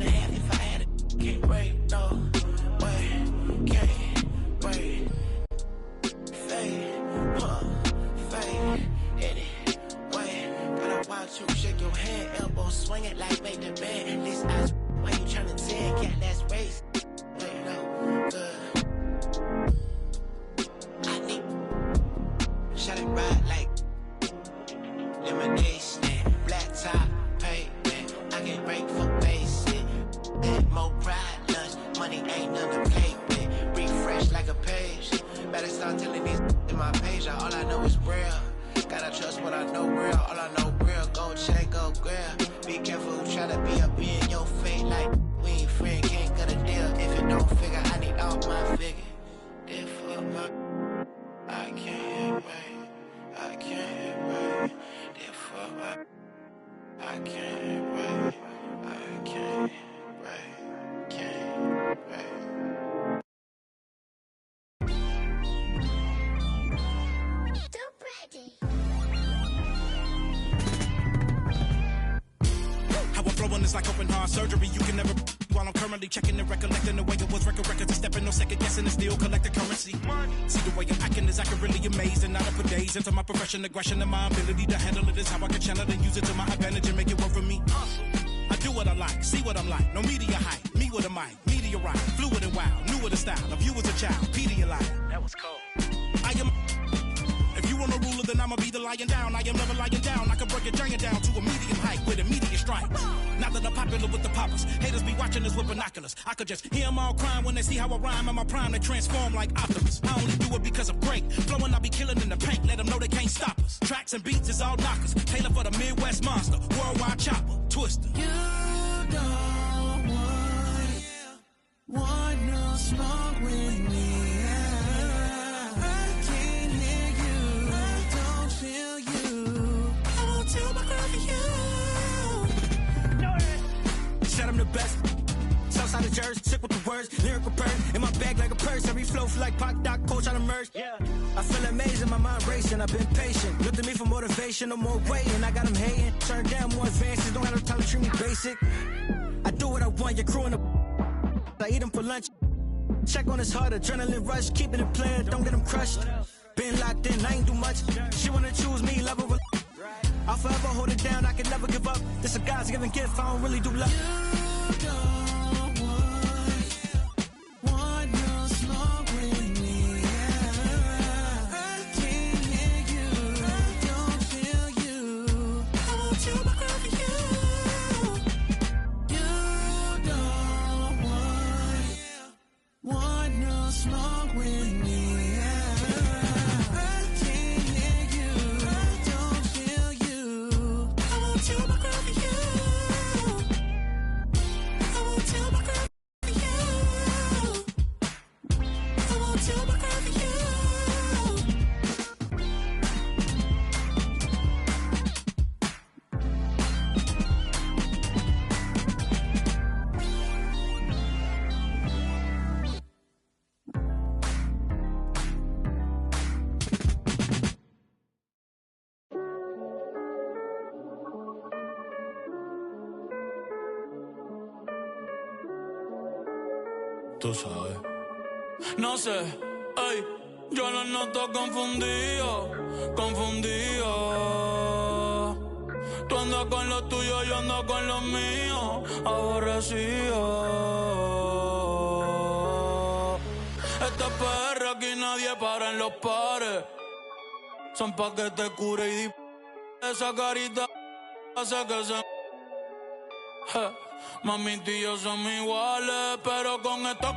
and a half if I had it. Can't wait, no way, can't wait. Fade, fade, anyway. Gotta watch you shake your hand, elbow swing it like make the band. This eyes, why you tryna tell? Cat, that's race. Wait, no, good. I need, shot it right like lemonade stand, black top, pavement. I can break for basic, more pride, lunch, money ain't none to play with. Refresh like a page, better start telling these in my page. All I know is real, gotta trust what I know real. All I know real, gold chain, gold grill. Be careful who try to be up in your face like we ain't friend, can't cut a deal. If it don't figure, I need all my figure. Therefore my, I can't wait, I can't wait. Therefore I can't wait, I can't wait, can't wait. How I'm flowing is like open heart surgery. You can never. While I'm currently checking and recollecting the way it was, records and stepping, no second guessing, and still collect the currency. See the way I'm acting is I can really amaze, and not put days into my profession, aggression, and my ability to handle it is how I can channel and use it to my advantage and make it work for me. I do what I like, see what I'm like, no media hype, me with a mic, meteorite, fluid and wild, new with the style, of you as a child, Pedialyte. That was cold. I am. If you want a ruler, then I'ma be the lying down. I am never lying down. I can break a giant down to a medium height with immediate strike. Now that I'm popular with the poppers, haters be watching us with binoculars. I could just hear them all crying when they see how I rhyme. I'm a prime, they transform like Optimus. I only do it because I'm great. Flowing, I be killing in the paint. Let them know they can't stop us. Tracks and beats is all knockers. Taylor for the Midwest monster. Worldwide chopper. Twister. You don't want no smoke with me. Said I'm the best. Southside of Jersey, sick with the words, lyrical bird. In my bag like a purse, every flow feel like Pac, Doc, Coach, I'm immersed. Yeah. I feel amazing, my mind racing, I've been patient. Look to me for motivation, no more waiting. I got them hating, turn down more advances, don't have no time to treat me basic. I do what I want, your crew in the I eat them for lunch. Check on his heart, adrenaline rush, keeping it playing, don't get him crushed. Been locked in, I ain't do much. She wanna choose me, love her. I'll forever hold it down, I can never give up. This a God's given gift, I don't really do love. You don't want no smoke with me. I can't hear you, I don't feel you. I want you, my girl, for you. You don't want no smoke with me. Tú sabes. No sé, ey, yo lo noto confundido, confundido. Tú andas con lo tuyo, yo ando con lo mío, aborrecido. Esta perra aquí nadie para en los pares. Son pa' que te cure y esa carita hace que se... Mami, tú y yo somos iguales, pero con esto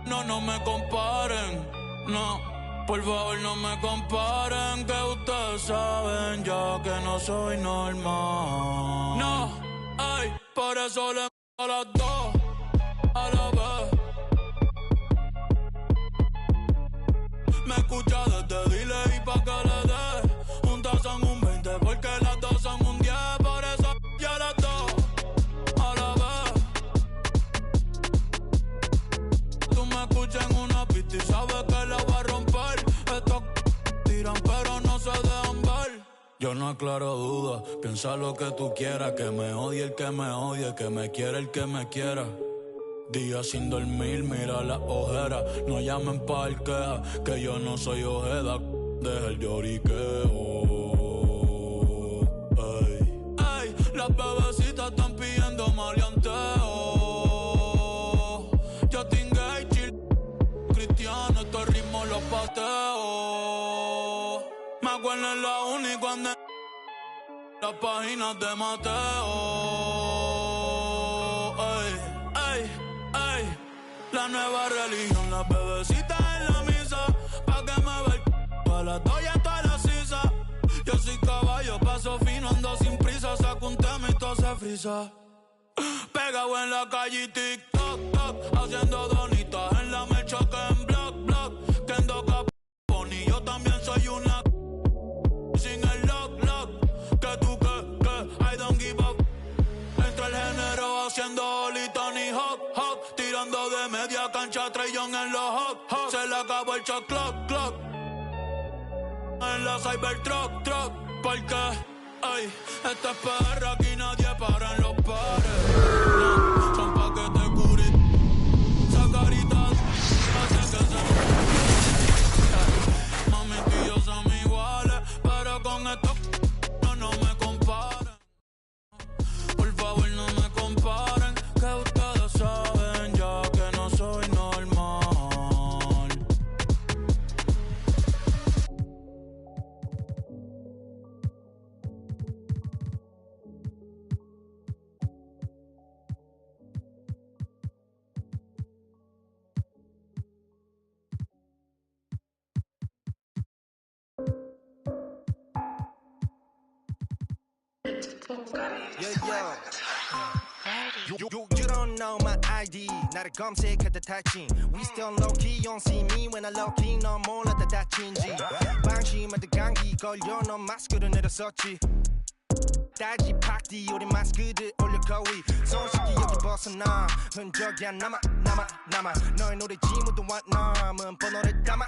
no me comparen. No, por favor no me comparen, que ustedes saben ya que no soy normal. No, ay, por eso le a las dos a la vez. Me escucha desde delay pa' que le dé. Juntas son un 20 porque las dos son un 10. Por eso ya las dos a la vez. Tú me escuchas en una pista y sabes que la voy a romper. Estos tiran pero no se dejan ver. Yo no me aclaro duda. Piensa lo que tú quieras, que me odie el que me odie, que me quiera el que me quiera. Días sin dormir, mira las ojeras. No llamen pa' el queja, que yo no soy ojeda. Deja el lloriqueo. Ey, las bebecitas están pidiendo maleanteo. Yo tingué y chill, cristiano, estos ritmos los pateo. Me acuerdo en la uni cuando las páginas de Mateo. La nueva religión, las bebecitas en la misa, pa' que me ve el las doy a toda la sisa. Yo soy caballo, paso fino, ando sin prisa, saco un tema y todo se frisa. Pegado en la calle y tic-toc, toc, haciendo donitas en la mecha que en block, block, que en doca y yo también soy una sin el lock, lock, que tú que, I don't give up. Entra el género haciendo Oli, Tony Hawk, Hawk, tirando de media cancha, Trey Young en los Hawk, Hawk. Se le acabó el shot clock, clock. En la Cybertruck, truck, porque, ay, esta es perra, aquí nadie para en los pares. No, son pa' que te cures. Esa carita hace que se... Mami, tú y yo somos iguales, pero con esto no me comparen. Por favor, no me comparen, que ustedes saben ya que no soy normal. You don't know my ID. 나를 검색하다 다친. We still low key. You don't see me when I low key. 너 몰랐다 다친지. 방심하다 감기 걸려. 너 마스크를 내렸었지. 따지 팍디 우리 마스크를 올려 거위. 손쉽게 여기 벗어나. 흔적이 안 남아. 너의 노래 지문도 남은 번호를 담아.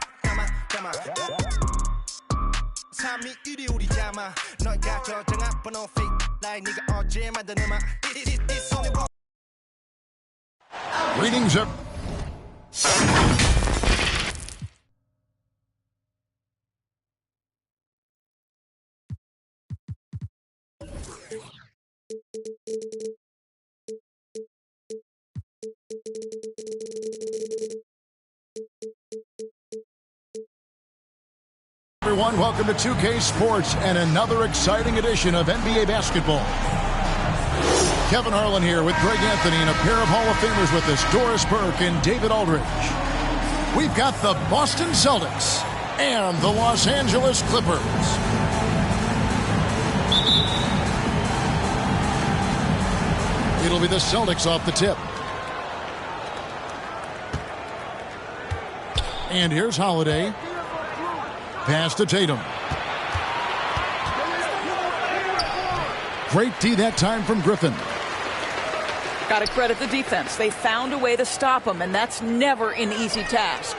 3위 1위 우리 자마. 너가 저장한 번호 fake. like 네가 어제 만든 음악. It's only one. Greetings, everyone. Welcome to 2K Sports and another exciting edition of NBA basketball. Kevin Harlan here with Greg Anthony and a pair of Hall of Famers with us, Doris Burke and David Aldridge. We've got the Boston Celtics and the Los Angeles Clippers. It'll be the Celtics off the tip. And here's Holiday. Pass to Tatum. Great D that time from Griffin. Got to credit the defense. They found a way to stop him, and that's never an easy task.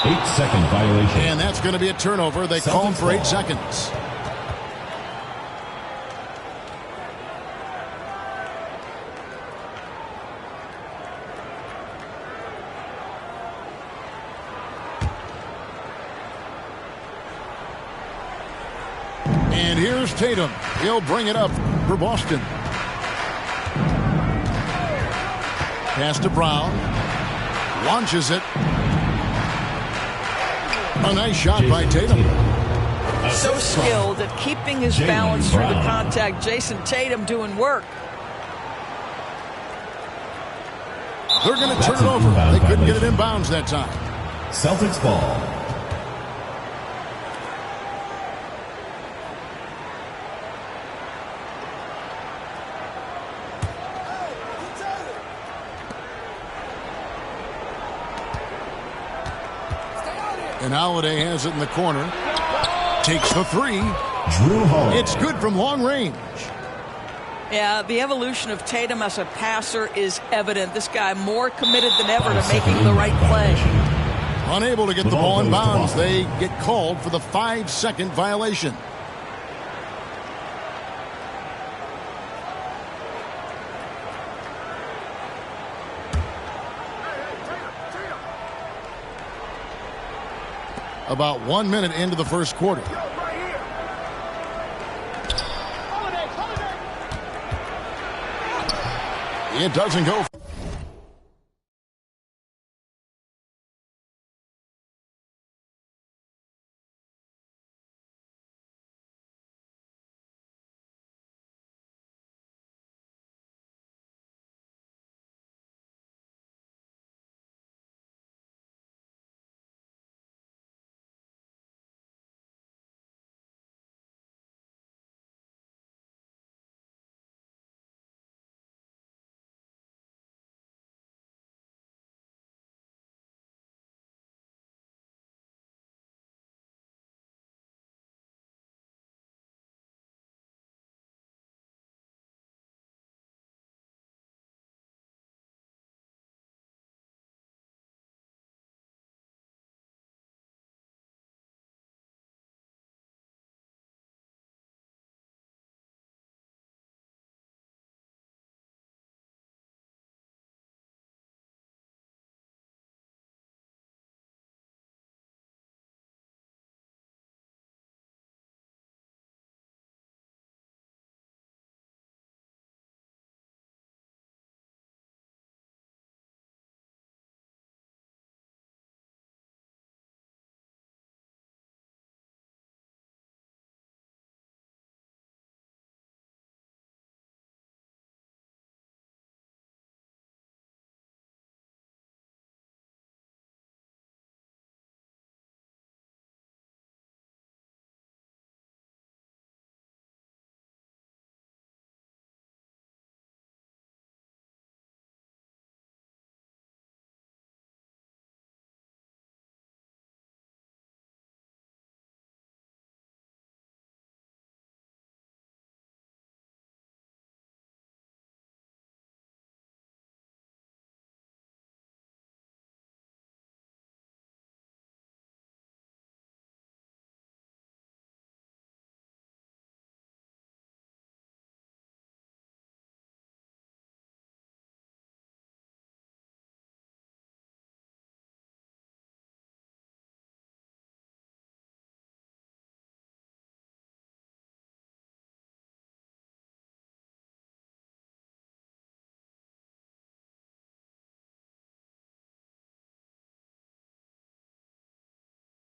8-second violation. And that's going to be a turnover. They call him for 8 seconds. And here's Tatum. He'll bring it up for Boston. Pass to Brown. Launches it. A nice shot by Tatum. So skilled at keeping his balance through the contact. Jason Tatum doing work. They're going to turn it over. They couldn't get it in bounds that time. Celtics ball. And Holiday has it in the corner. Takes the three. Drew Holiday. It's good from long range. Yeah, the evolution of Tatum as a passer is evident. This guy more committed than ever to making the right play. Unable to get the ball in bounds. They get called for the 5-second violation. About 1 minute into the first quarter. It doesn't go.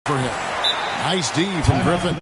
For him. Nice D from Griffin.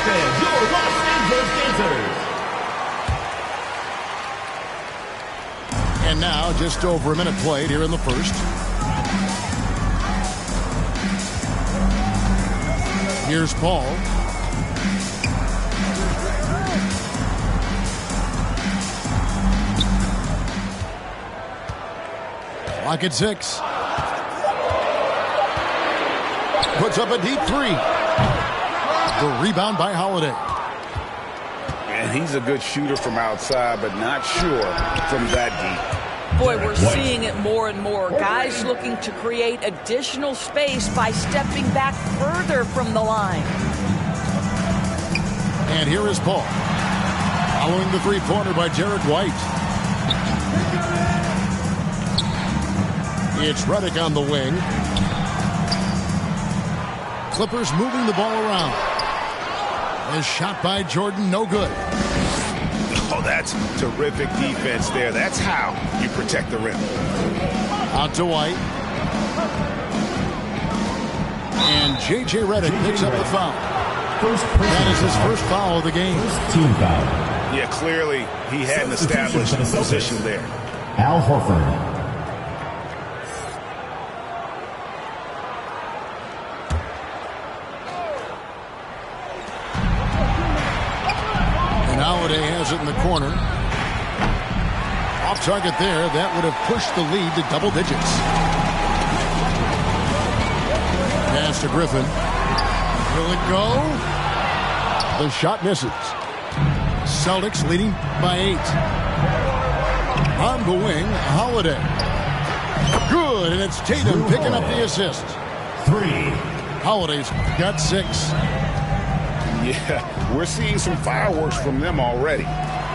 Your Los Angeles Gators. And now, just over a minute played here in the first. Here's Paul. Clock at 6. Puts up a deep three. The rebound by Holiday. And he's a good shooter from outside, but not sure from that deep. Boy, we're seeing it more and more. Guys looking to create additional space by stepping back further from the line. And here is Paul. Following the three-pointer by Derek White. It's Redick on the wing. Clippers moving the ball around. A shot by Jordan, no good. Oh, that's terrific defense there. That's how you protect the rim. Out to White. And J.J. Redick picks up the foul. That is his first foul of the game. Team foul. Yeah, clearly he had an established position there. Al Horford. Holiday has it in the corner. Off target there. That would have pushed the lead to double digits. Pass to Griffin. Will it go? The shot misses. Celtics leading by 8. On the wing, Holiday. Good, and it's Tatum picking up the assist. 3. Holiday's got 6. Yeah, we're seeing some fireworks from them already.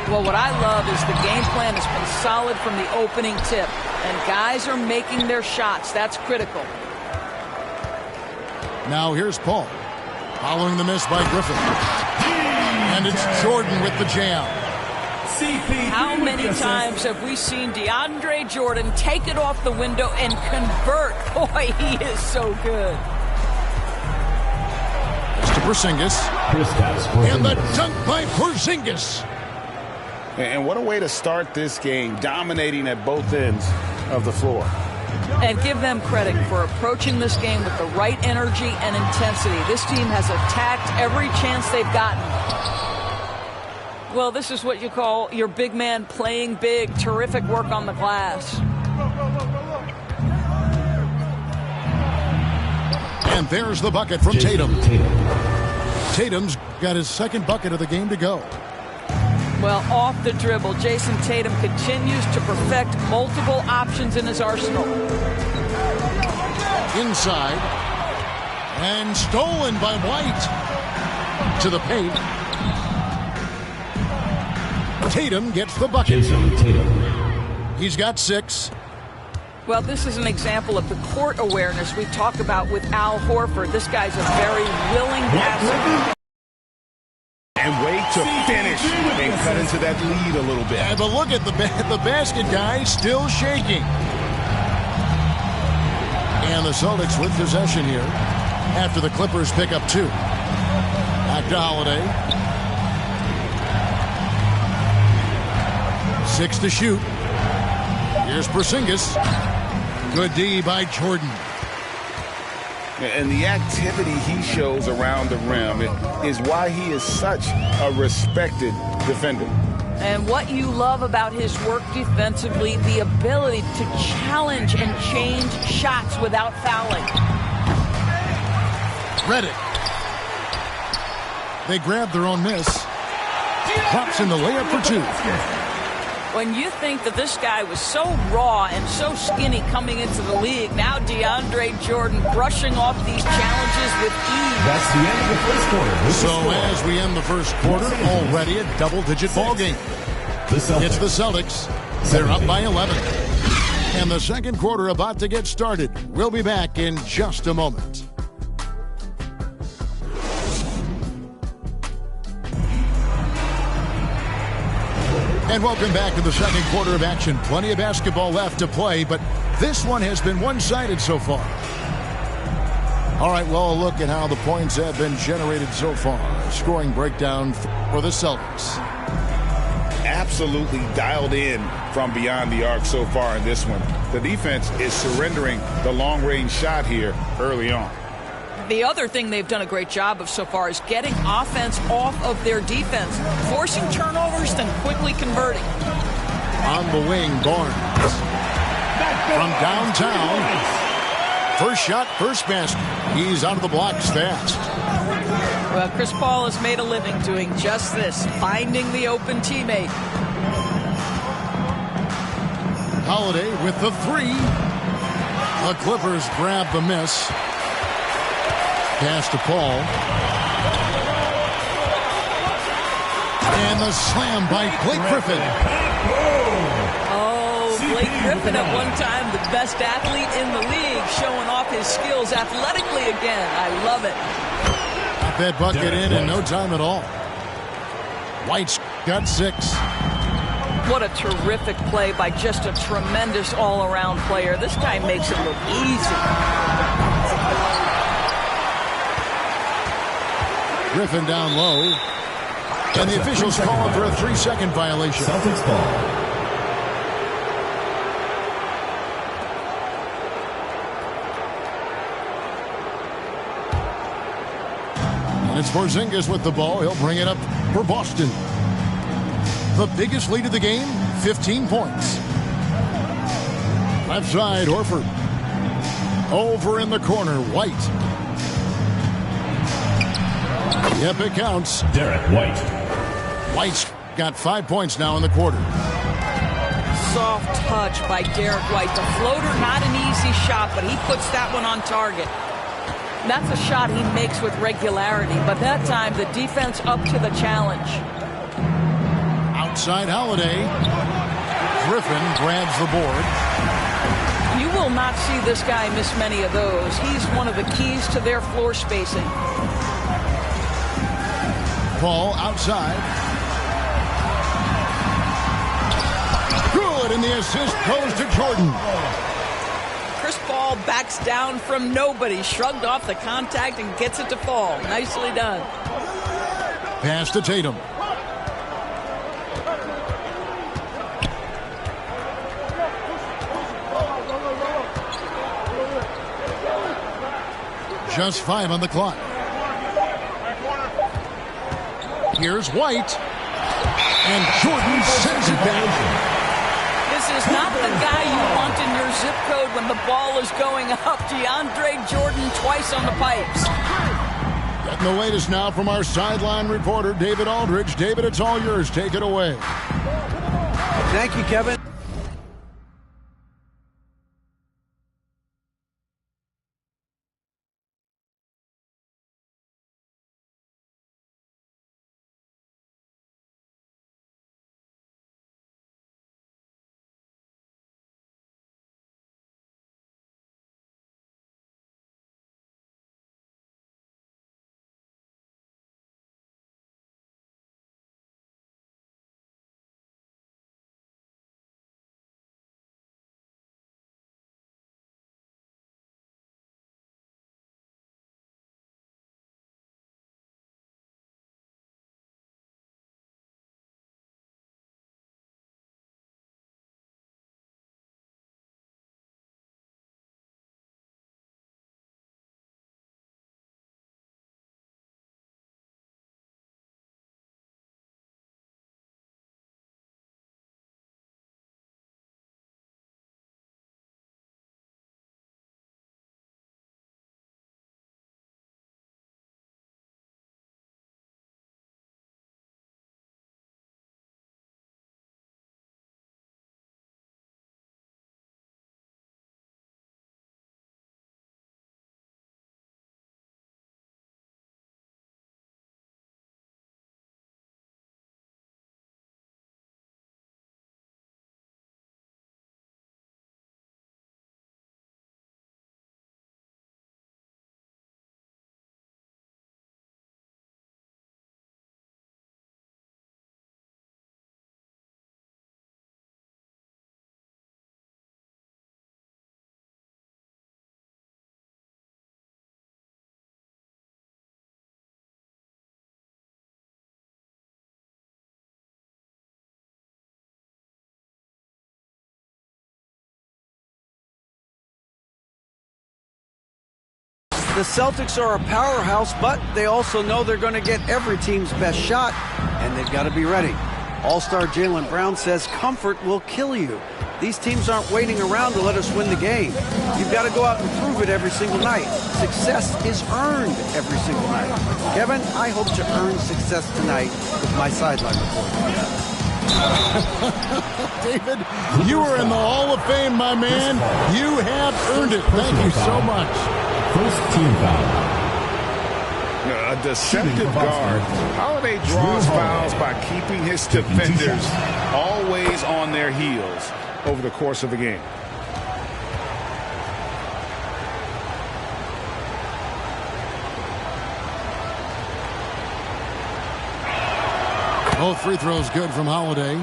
Well, what I love is the game plan has been solid from the opening tip. And guys are making their shots. That's critical. Now here's Paul. Following the miss by Griffin. And it's Jordan with the jam. How many times have we seen DeAndre Jordan take it off the window and convert? Boy, he is so good. To Porzingis. And the dunk by Porzingis. And what a way to start this game, dominating at both ends of the floor. And give them credit for approaching this game with the right energy and intensity. This team has attacked every chance they've gotten. Well, this is what you call your big man playing big. Terrific work on the glass. And there's the bucket from Tatum. Tatum's got his second bucket of the game to go. Well, off the dribble, Jason Tatum continues to perfect multiple options in his arsenal. Inside. And stolen by White. To the paint. Tatum gets the bucket. He's got 6. Well, this is an example of the court awareness we talk about with Al Horford. This guy's a very willing passer. And wait to finish and cut into that lead a little bit. But look at the basket guy still shaking. And the Celtics with possession here after the Clippers pick up 2. Back to Holiday. 6 to shoot. Here's Porzingis. Good D by Jordan. And the activity he shows around the rim is why he is such a respected defender. And what you love about his work defensively, the ability to challenge and change shots without fouling. Redick. They grab their own miss. Pops in the layup for 2. When you think that this guy was so raw and so skinny coming into the league, now DeAndre Jordan brushing off these challenges with ease. That's the end of the first quarter. So as we end the first quarter, already a double-digit ball game. It's the Celtics. They're up by 11. And the second quarter about to get started. We'll be back in just a moment. And welcome back to the second quarter of action. Plenty of basketball left to play, but this one has been one-sided so far. All right, well, a look at how the points have been generated so far. Scoring breakdown for the Celtics. Absolutely dialed in from beyond the arc so far in this one. The defense is surrendering the long-range shot here early on. The other thing they've done a great job of so far is getting offense off of their defense, forcing turnovers, then quickly converting. On the wing, Barnes. From downtown. First shot, first basket. He's out of the blocks fast. Well, Chris Paul has made a living doing just this, finding the open teammate. Holiday with the 3. The Clippers grab the miss. Pass to Paul. And the slam by Blake Griffin. Oh, Blake Griffin at one time the best athlete in the league, showing off his skills athletically again. I love it. Got that bucket in no time at all. White's got 6. What a terrific play by just a tremendous all-around player. This guy makes it look easy. Griffin down low. And the officials call him for a 3-second violation. Celtics ball. And it's Porzingis with the ball. He'll bring it up for Boston. The biggest lead of the game, 15 points. Left side, Horford. Over in the corner, White. Yep, it counts. Derek White. White's got 5 points now in the quarter. Soft touch by Derek White. The floater, not an easy shot, but he puts that one on target. That's a shot he makes with regularity, but that time the defense up to the challenge. Outside Holiday. Griffin grabs the board. You will not see this guy miss many of those. He's one of the keys to their floor spacing. Paul outside. Good, and the assist goes to Jordan. Chris Paul backs down from nobody, shrugged off the contact and gets it to fall. Nicely done. Pass to Tatum. Just 5 on the clock. Here's White. And Jordan sends it down. This is not the guy you want in your zip code when the ball is going up. DeAndre Jordan twice on the pipes. Getting the latest now from our sideline reporter, David Aldridge. David, it's all yours. Take it away. Thank you, Kevin. The Celtics are a powerhouse, but they also know they're going to get every team's best shot, and they've got to be ready. All-star Jaylen Brown says comfort will kill you. These teams aren't waiting around to let us win the game. You've got to go out and prove it every single night. Success is earned every single night. Kevin, I hope to earn success tonight with my sideline report. David, you are in the Hall of Fame, my man. You have earned it. Thank you so much. First team foul. A deceptive guard. Holiday draws fouls by keeping his defenders always on their heels over the course of the game. Both free throws good from Holiday.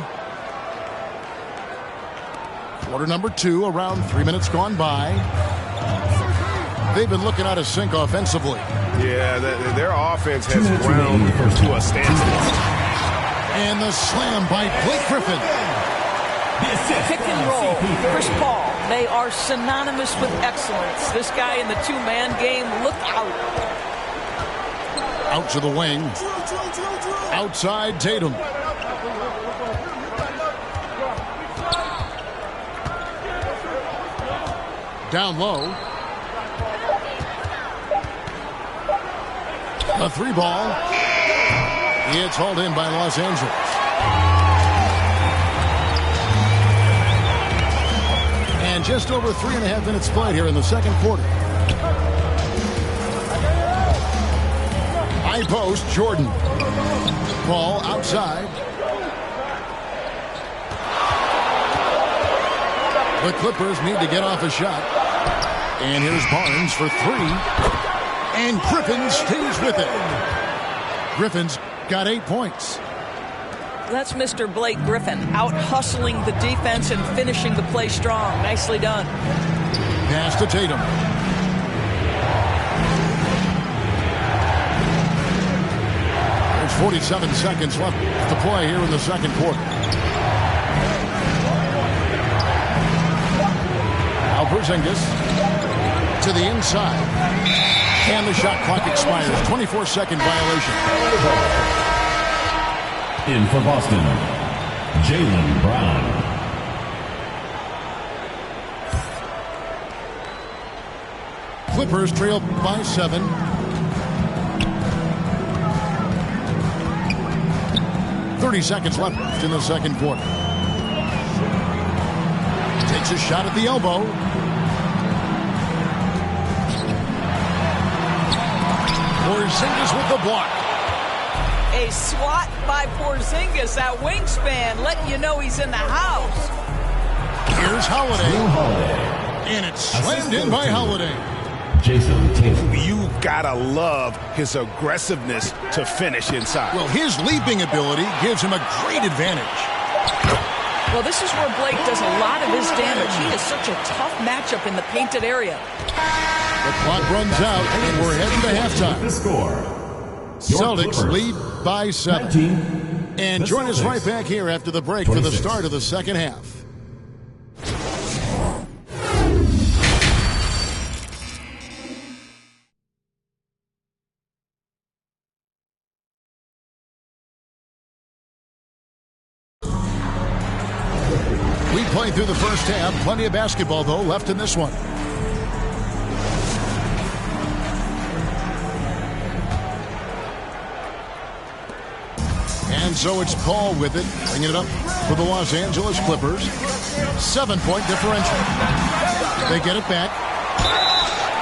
Quarter number 2, around 3 minutes gone by. They've been looking out of sync offensively. Yeah, their offense has ground to a standstill. And the slam by Blake Griffin. Pick and roll, Chris Paul. They are synonymous with excellence. This guy in the two-man game, look out. Out to the wing. Outside Tatum. Down low. A 3-ball. It's hauled in by Los Angeles. And just over 3.5 minutes played here in the second quarter. High post, Jordan. Ball outside. The Clippers need to get off a shot. And here's Barnes for 3. And Griffin stays with it. Griffin's got 8 points. That's Mr. Blake Griffin, out hustling the defense and finishing the play strong. Nicely done. Pass to Tatum. There's 47 seconds left to play here in the second quarter. Now Porzingis to the inside. And the shot clock expires. 24-second violation. In for Boston, Jaylen Brown. Clippers trail by 7. Seconds left in the second quarter. Takes a shot at the elbow. Porzingis with the block. A swat by Porzingis, that wingspan, letting you know he's in the house. Here's Holiday. And it's slammed in by Holiday. Jason Tatum. You gotta love his aggressiveness to finish inside. Well, his leaping ability gives him a great advantage. Well, this is where Blake does a lot of his damage. He is such a tough matchup in the painted area. The clock runs out, and we're heading to halftime. The score. Celtics lead by 7. And join us right back here after the break for the start of the second half. We played through the first half. Plenty of basketball, though, left in this one. And so it's Paul with it, bringing it up for the Los Angeles Clippers. 7-point differential. They get it back.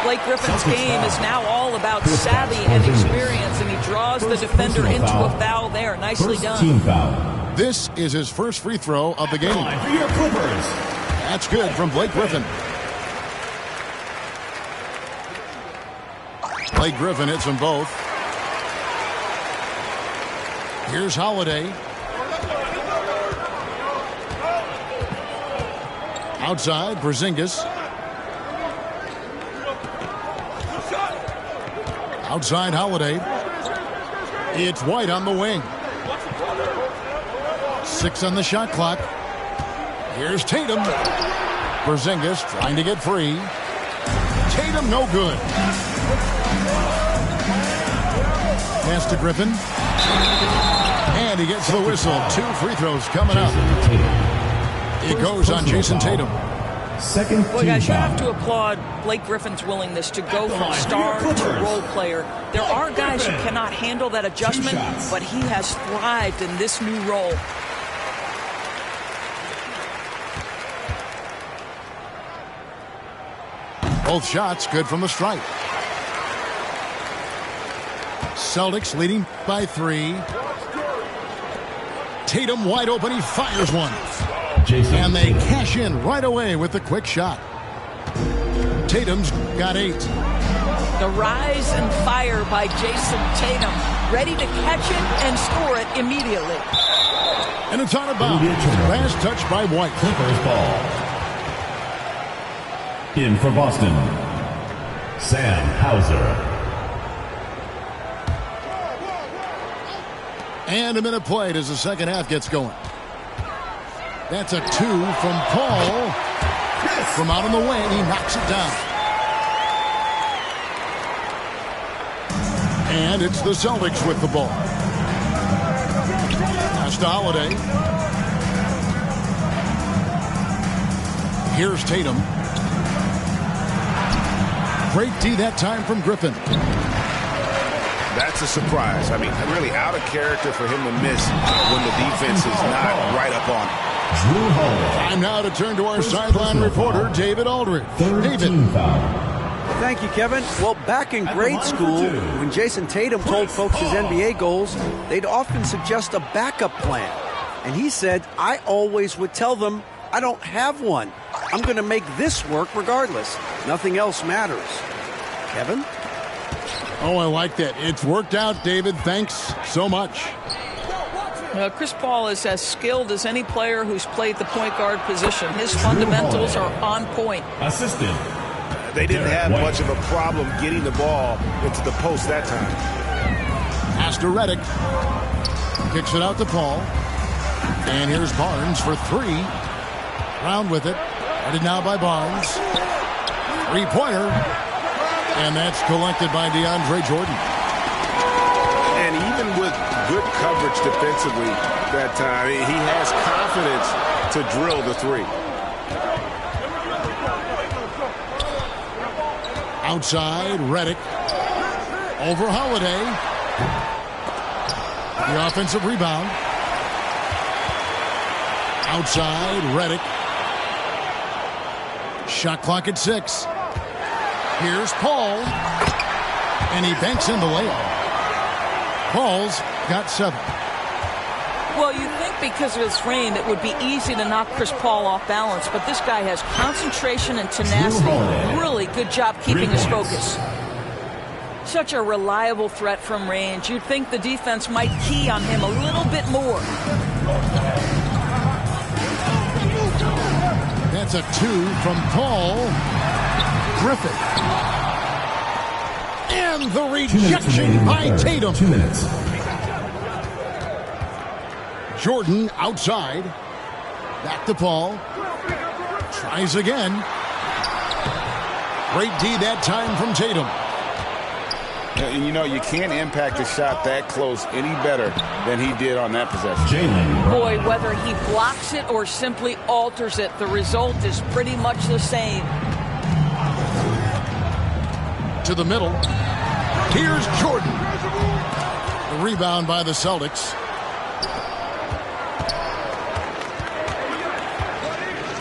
Blake Griffin's game is now all about savvy and experience, and he draws the defender into a foul there. Nicely done. Team foul. This is his first free throw of the game. For your Clippers. That's good from Blake Griffin. Blake Griffin hits them both. Here's Holiday. Outside, Porzingis. Outside, Holiday. It's White on the wing. 6 on the shot clock. Here's Tatum. Porzingis trying to get free. Tatum no good. Pass to Griffin. And he gets the whistle. 2 free throws coming up. It goes on Jason Tatum. Second Boy, team guys, you foul. have to applaud Blake Griffin's willingness to go from star to role player. There are guys who cannot handle that adjustment, but he has thrived in this new role. Both shots good from the stripe. Celtics leading by 3. Tatum wide open. He fires one. And they cash in right away with the quick shot. Tatum's got 8. The rise and fire by Jason Tatum. Ready to catch it and score it immediately. And it's out of bounds. Last touch by White. Clippers ball. In for Boston, Sam Hauser. And a minute played as the second half gets going. That's a 2 from Paul. From out on the wing, he knocks it down. And it's the Celtics with the ball. Pass to Holiday. Here's Tatum. Great D that time from Griffin. That's a surprise. I mean, really out of character for him to miss when the defense is not right up on him. Time now to turn to our sideline reporter, David Aldridge. David. Thank you, Kevin. Well, back in grade school, when Jason Tatum told folks his NBA goals, they'd often suggest a backup plan. And he said, I always would tell them, I don't have one. I'm going to make this work regardless. Nothing else matters. Kevin? Oh, I like that. It's worked out, David. Thanks so much. Chris Paul is as skilled as any player who's played the point guard position. His fundamentals are on point. Assistant. They didn't have much of a problem getting the ball into the post that time. Pass to Redick. Kicks it out to Paul. And here's Barnes for 3. Round with it. Headed now by Barnes. 3-pointer. And that's collected by DeAndre Jordan. And even with good coverage defensively that time, he has confidence to drill the 3. Outside, Redick. Over Holiday. The offensive rebound. Outside, Redick. Shot clock at 6. Here's Paul. And he banks in the layup. Paul's got 7. Well, you think because of his frame it would be easy to knock Chris Paul off balance, but this guy has concentration and tenacity. Really good job keeping his focus. Such a reliable threat from range. You'd think the defense might key on him a little bit more. That's a 2 from Paul. Griffin. And the rejection by Tatum. 2 minutes. Jordan outside. Back to Paul. Tries again. Great D that time from Tatum. And you know, you can't impact a shot that close any better than he did on that possession. Boy, whether he blocks it or simply alters it, the result is pretty much the same. To the middle. Here's Jordan. The rebound by the Celtics.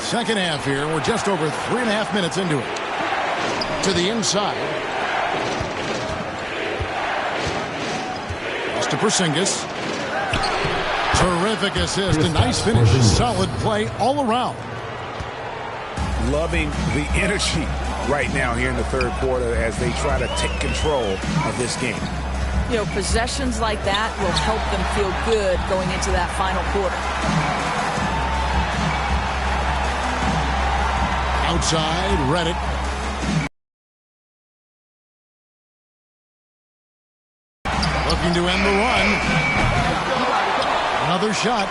Second half here. We're just over 3.5 minutes into it. To the inside. Pass to Porzingis. Terrific assist. A nice finish. Solid play all around. Loving the energy right now here in the third quarter as they try to take control of this game. You know, possessions like that will help them feel good going into that final quarter. Outside, Redick. Looking to end the run. Another shot.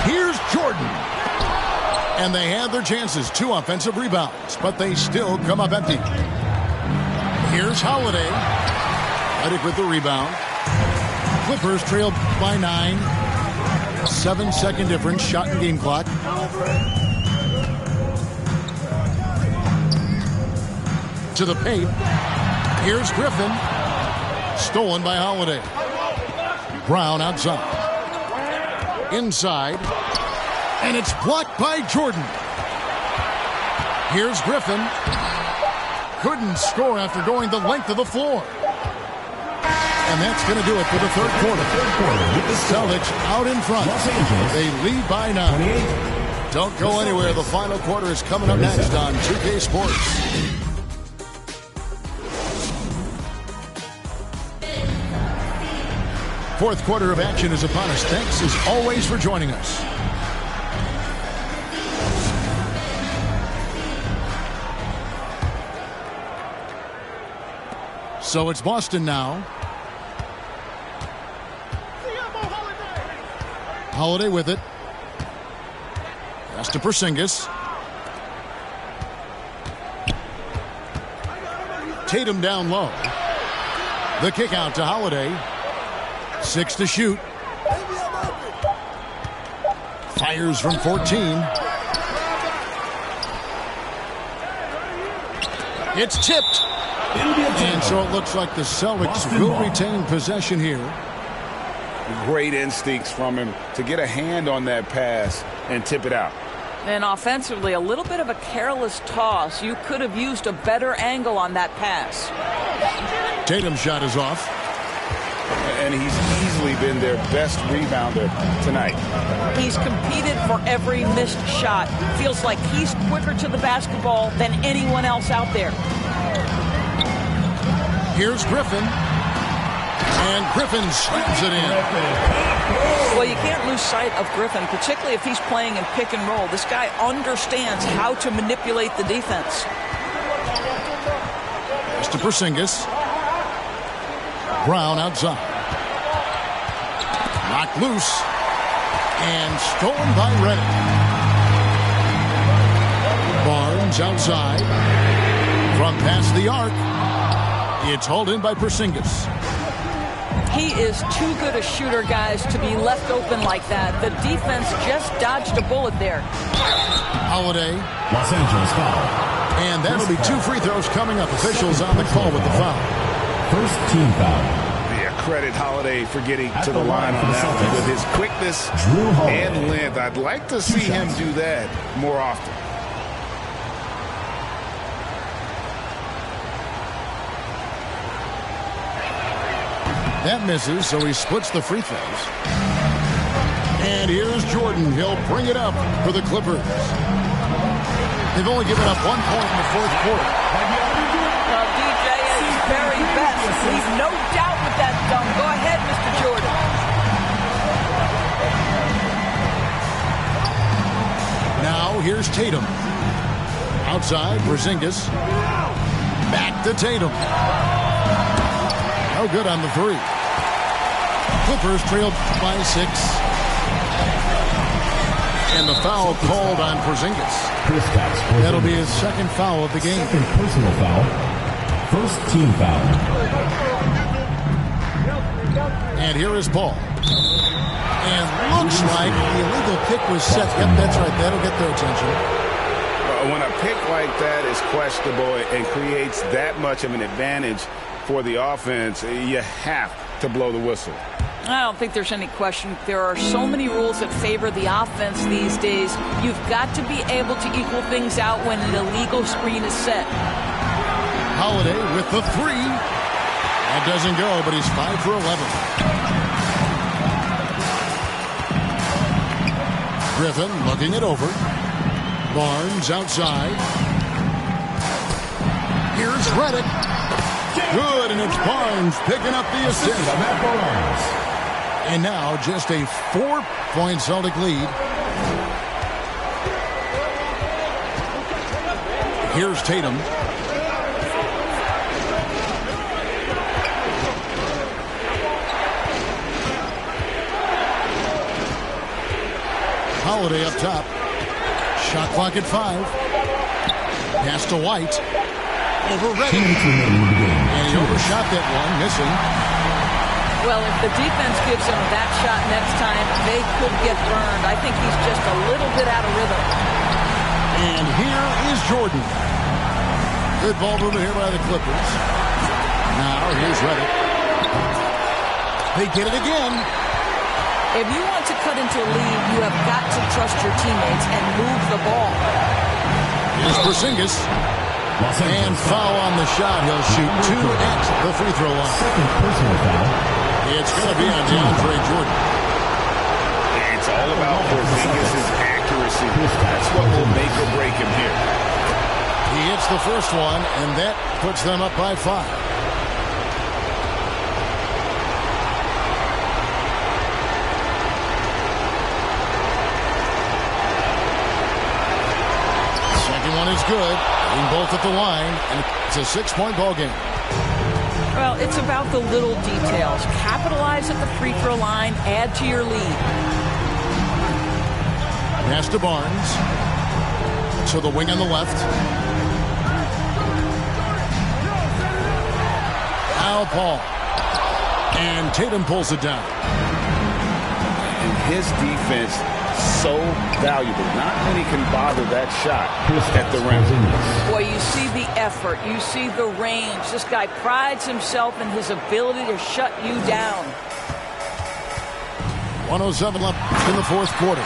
Here's Jordan. And they had their chances. 2 offensive rebounds, but they still come up empty. Here's Holiday. Redick with the rebound. Clippers trailed by 9. 7-second difference. Shot and game clock. To the paint. Here's Griffin. Stolen by Holiday. Brown outside. Inside. And it's blocked by Jordan. Here's Griffin. Couldn't score after going the length of the floor. And that's going to do it for the third quarter. Celtics out in front. They lead by 9. Don't go anywhere. The final quarter is coming up next on 2K Sports. Fourth quarter of action is upon us. Thanks as always for joining us. So it's Boston now. Holiday with it. Pass to Porzingis. Tatum down low. The kick out to Holiday. 6 to shoot. Fires from 14. It's tipped. And so it looks like the Celtics will retain possession here. Great instincts from him to get a hand on that pass and tip it out. And offensively, a little bit of a careless toss. You could have used a better angle on that pass. Tatum's shot is off. And he's easily been their best rebounder tonight. He's competed for every missed shot. Feels like he's quicker to the basketball than anyone else out there. Here's Griffin. And Griffin slams it in. Well, you can't lose sight of Griffin, particularly if he's playing in pick and roll. This guy understands how to manipulate the defense. Pass to Porzingis. Brown outside. Knocked loose. And stolen by Reddick. Barnes outside. From past the arc. It's hauled in by Porzingis. He is too good a shooter, guys, to be left open like that. The defense just dodged a bullet there. Holiday. Los Angeles foul. And that'll be 2 free throws coming up. Officials on the call with the foul. First team foul. Yeah, credit Holiday for getting to the line on that one with his quickness and length. I'd like to see him do that more often. That misses, so he splits the free throws. And here's Jordan. He'll bring it up for the Clippers. They've only given up 1 point in the fourth quarter. Well, DJ is his very best. Leave no doubt with that dunk. Go ahead, Mr. Jordan. Now here's Tatum. Outside, Porzingis. Back to Tatum. No good on the 3. Clippers trailed by 6. And the foul called on Porzingis. That'll be his second foul of the game. Second personal foul. First team foul. And here is Paul. And looks like the illegal kick was set. Yep, that's right. That'll get their attention. When a pick like that is questionable and creates that much of an advantage for the offense, you have to blow the whistle. I don't think there's any question. There are so many rules that favor the offense these days. You've got to be able to equal things out when an illegal screen is set. Holiday with the 3. That doesn't go, but he's 5 for 11. Griffin looking it over. Barnes outside. Here's Reddick. Good, and it's Barnes picking up the assist. And now just a 4-point Celtic lead. Here's Tatum. Holiday up top. Shot clock at 5. Pass to White. Over Reddick. And he overshot that one, missing. Well, if the defense gives him that shot next time, they could get burned. I think he's just a little bit out of rhythm. And here is Jordan. Good ball movement here by the Clippers. Now here's Reddick. They get it again. If you want to cut into a lead, you have got to trust your teammates and move the ball. Here's Porzingis. And foul on the shot. He'll shoot 2 at the free throw line. Second personal foul. It's going to be on DeAndre Jordan. It's all about Porzingis' accuracy. That's what will make or break him here. He hits the first one, and that puts them up by 5. One is good. Hitting both at the line, and it's a 6-point ball game. Well, it's about the little details. Capitalize at the free throw line. Add to your lead. Pass to Barnes. To the wing on the left. Now Paul. And Tatum pulls it down. And his defense so valuable. Not many can bother that shot at the rim. Boy, you see the effort. You see the range. This guy prides himself in his ability to shut you down. 107 left in the fourth quarter.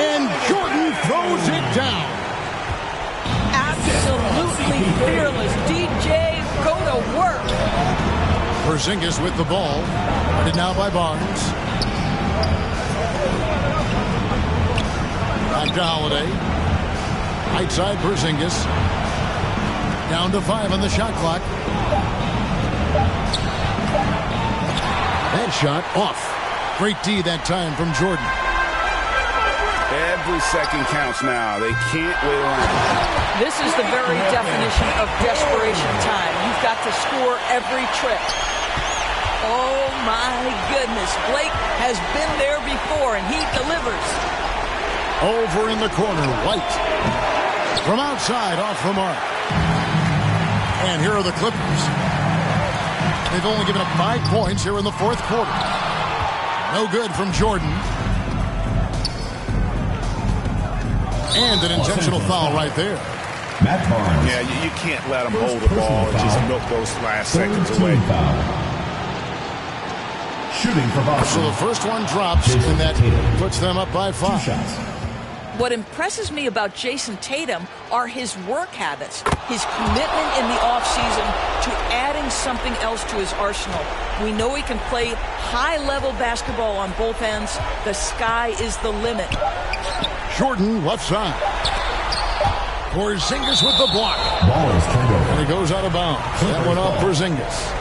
And Jordan throws it down. Absolutely fearless. DJ, go to work. Porzingis with the ball. Guarded now by Barnes. Back to Holiday. Right side Porzingis. Down to 5 on the shot clock. That shot off. Great D that time from Jordan. Every second counts now. They can't wait around. This is the very definition of desperation time. You've got to score every trip. Oh my goodness. Blake has been there before and he delivers. Over in the corner, White. From outside, off the mark. And here are the Clippers. They've only given up 5 points here in the fourth quarter. No good from Jordan. And an intentional foul right there. Matt Barnes. Yeah, you can't let them hold the ball and just milk those last seconds away. Foul. Shooting for Boston. So the first one drops, and that puts them up by 5. 2 shots. What impresses me about Jason Tatum are his work habits, his commitment in the offseason to adding something else to his arsenal. We know he can play high-level basketball on both ends. The sky is the limit. Jordan left side. Porzingis with the block. Ball is turned over. And it goes out of bounds. That went off Porzingis.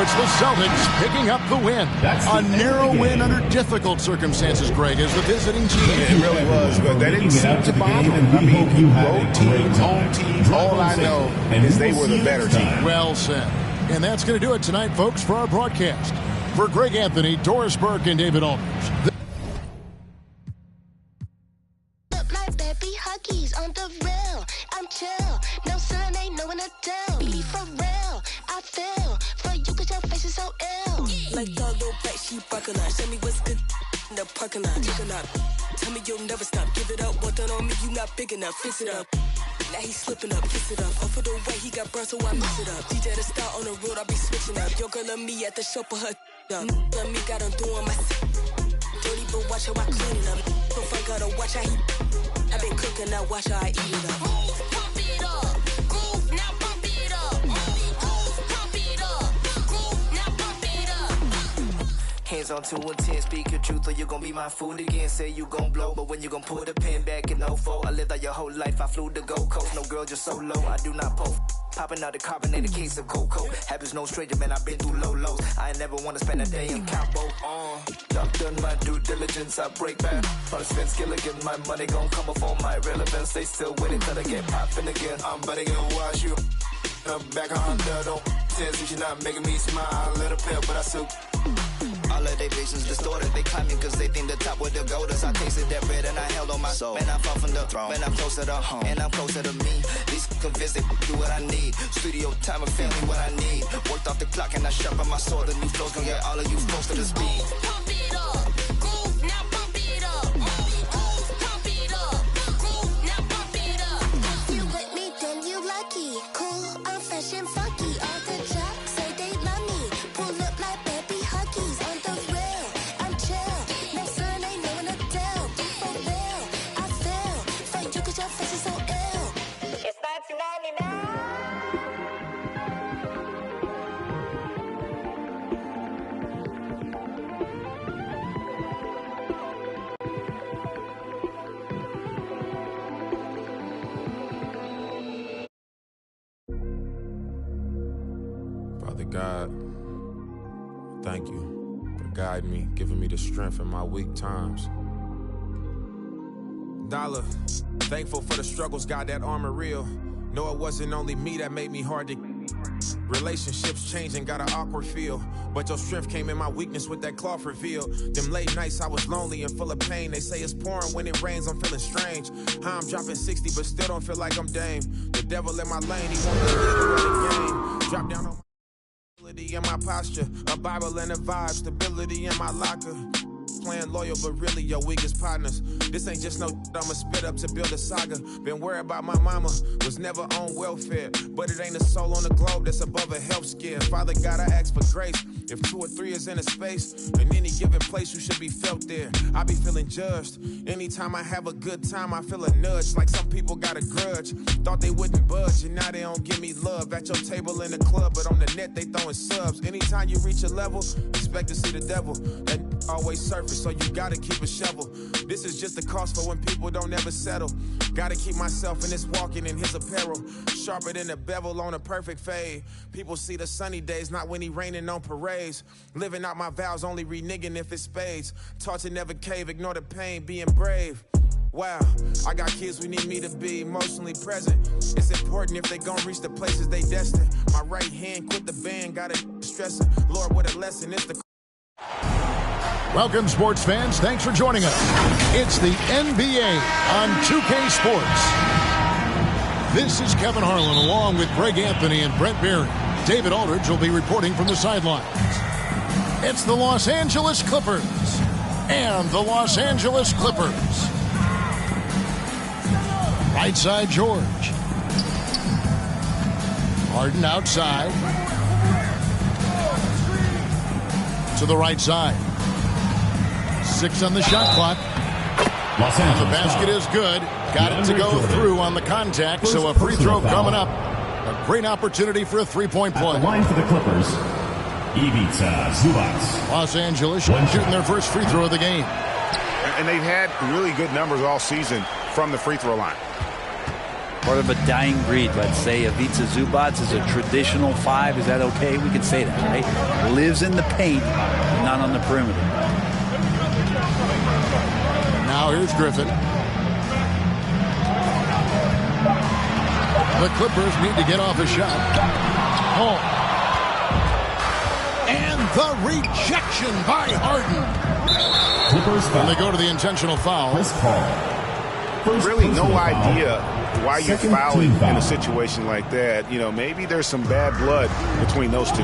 It's the Celtics picking up the win. A narrow win under difficult circumstances, Greg, as the visiting team. It really was, but that didn't seem to bother them. I mean, road team, home team, all I know is they were the better team. Well said. And that's going to do it tonight, folks, for our broadcast. For Greg Anthony, Doris Burke, and David Aldridge. Tell me you'll never stop. Give it up. One thing on me, you not big enough. Fix it up. Now he's slipping up, kiss it up. Off of the way he got burned, so I mix it up. DJ the star on the road, I be switching up. Your girl and me at the show for her up. Love me, got him doing my dirty, but watch how I clean it up. So I gotta watch how he. I been cooking, now watch how I eat it up. Pump it up, groove, now pump it up. Pump it up, groove, now pump it up. Hands on 2 and 10, speak your truth or you gon' be my fool again. Say you gon' blow, but when you gon' pull the pin back in 04, I lived out your whole life, I flew to Gold Coast. No girl, just so low, I do not post. Popping out the carbonated case of cocoa. Habits no stranger, man, I've been through low lows. I ain't never wanna spend a day in Cabo. I've done my due diligence, I break back. But it's Vince Gilligan, my money gon' come before my relevance. They still waiting till they get poppin' again. I'm better gonna watch you. Back on under, don't tell you not making me smile. Little pale, but I still. All of their visions distorted. They climbing cause they think the top with the golders. I tasted that bread and I held on my soul. Man, I fought from the throne. Man, I'm closer to home. And I'm closer to me. These convinced they do what I need. Studio time and family what I need. Worked off the clock and I sharpen my sword. The new flows gon' get all of you close to the speed. Pump it up. Groove, now pump it up. Pump it up. Groove, now pump Father God, thank you for guiding me, giving me the strength in my weak times. Dollar, thankful for the struggles, God, that armor real. No, it wasn't only me that made me hard to. Relationships changing, got an awkward feel. But your strength came in my weakness with that cloth reveal. Them late nights I was lonely and full of pain. They say it's pouring when it rains, I'm feeling strange. How I'm dropping 60 but still don't feel like I'm Dame. The devil in my lane, he want me to the game. Drop down on my ability and my posture. A Bible and a vibe, stability in my locker. Playing loyal, but really your weakest partners. This ain't just no I'ma spit up to build a saga. Been worried about my mama, was never on welfare. But it ain't a soul on the globe that's above a health scare. Father God, I ask for grace. If 2 or 3 is in a space, in any given place, you should be felt there. I be feeling judged. Anytime I have a good time, I feel a nudge. Like some people got a grudge. Thought they wouldn't budge, and now they don't give me love. At your table in the club, but on the net, they throwing subs. Anytime you reach a level, expect to see the devil. That always surface, so you gotta keep a shovel. This is just the cost for when people don't ever settle. Gotta keep myself in this walking in his apparel. Sharper than a bevel on a perfect fade. People see the sunny days, not when he raining on parades. Living out my vows, only reneging if it's spades. Taught to never cave, ignore the pain, being brave. Wow, I got kids who need me to be emotionally present. It's important if they gon' reach the places they destined. My right hand quit the band, got it stressing. Lord, what a lesson, it's the... Welcome, sports fans. Thanks for joining us. It's the NBA on 2K Sports. This is Kevin Harlan along with Greg Anthony and Brent Barry. David Aldridge will be reporting from the sidelines. It's the Los Angeles Clippers and the Los Angeles Clippers. Right side, George. Harden outside. To the right side. 6 on the shot clock. The basket is good. Got it to go through on the contact, so a free throw coming up. A great opportunity for a three-point play. At the line for the Clippers, Ivica Zubac. Los Angeles shooting their first free throw of the game. And they've had really good numbers all season from the free throw line. Part of a dying breed, let's say. Ivica Zubac is a traditional 5. Is that okay? We can say that, right? Lives in the paint, not on the perimeter. Now here's Griffin. The Clippers need to get off a shot. Oh. And the rejection by Harden. Clippers foul. And they go to the intentional foul. Really no idea why you're fouling in a situation like that. You know, maybe there's some bad blood between those two.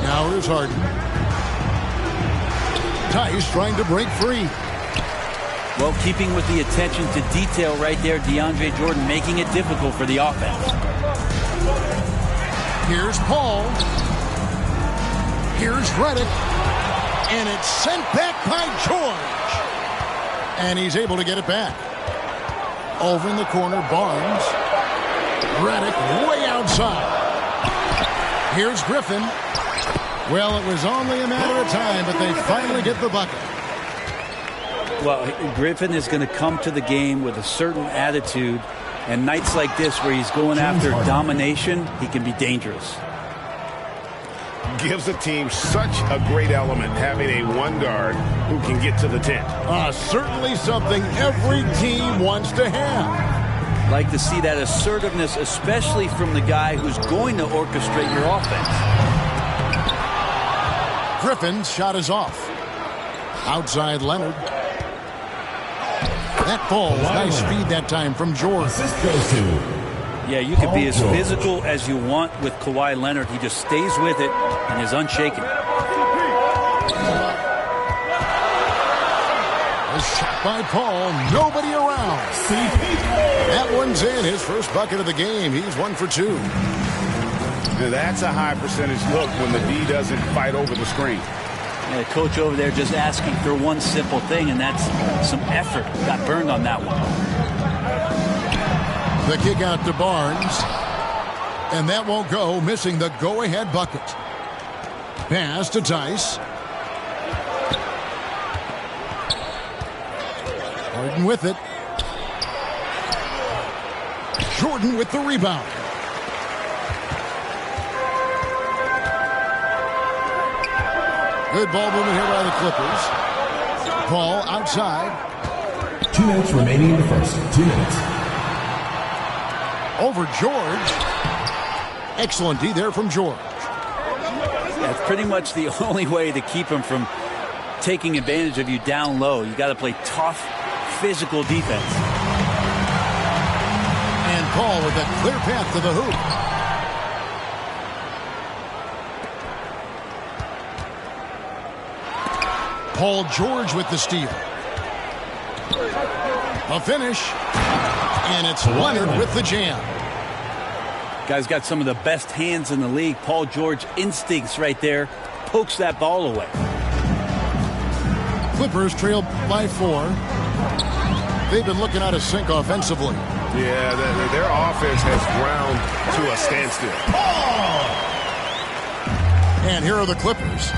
Now here's Harden. Tice trying to break free. Well, keeping with the attention to detail right there, DeAndre Jordan making it difficult for the offense. Here's Paul. Here's Redick. And it's sent back by George. And he's able to get it back. Over in the corner, Barnes. Redick way outside. Here's Griffin. Well, it was only a matter of time, but they finally get the bucket. Well, Griffin is going to come to the game with a certain attitude, and nights like this where he's going after domination, he can be dangerous. Gives the team such a great element having a one guard who can get to the 10. Certainly something every team wants to have. Like to see that assertiveness, especially from the guy who's going to orchestrate your offense. Griffin's shot is off. Outside Leonard. That falls. Nice feed that time from George. Yeah, you can be as physical as you want with Kawhi Leonard. He just stays with it and is unshaken. A shot by Paul. Nobody around. That one's in. His first bucket of the game. He's 1 for 2. Now that's a high percentage look when the D doesn't fight over the screen. Yeah, the coach over there just asking for one simple thing, and that's some effort. Got burned on that one. The kick out to Barnes. And that won't go, missing the go-ahead bucket. Pass to Tice. Harden with it. Jordan with the rebound. Good ball movement here by the Clippers. Paul outside. 2 minutes remaining in the first. 2 minutes. Over George. Excellent D there from George. That's pretty much the only way to keep him from taking advantage of you down low. You got to play tough, physical defense. And Paul with a clear path to the hoop. Paul George with the steal. A finish. And it's Leonard with the jam. Guy's got some of the best hands in the league. Paul George instincts right there. Pokes that ball away. Clippers trail by 4. They've been looking out of sync offensively. Yeah, their offense has ground to a standstill. And here are the Clippers.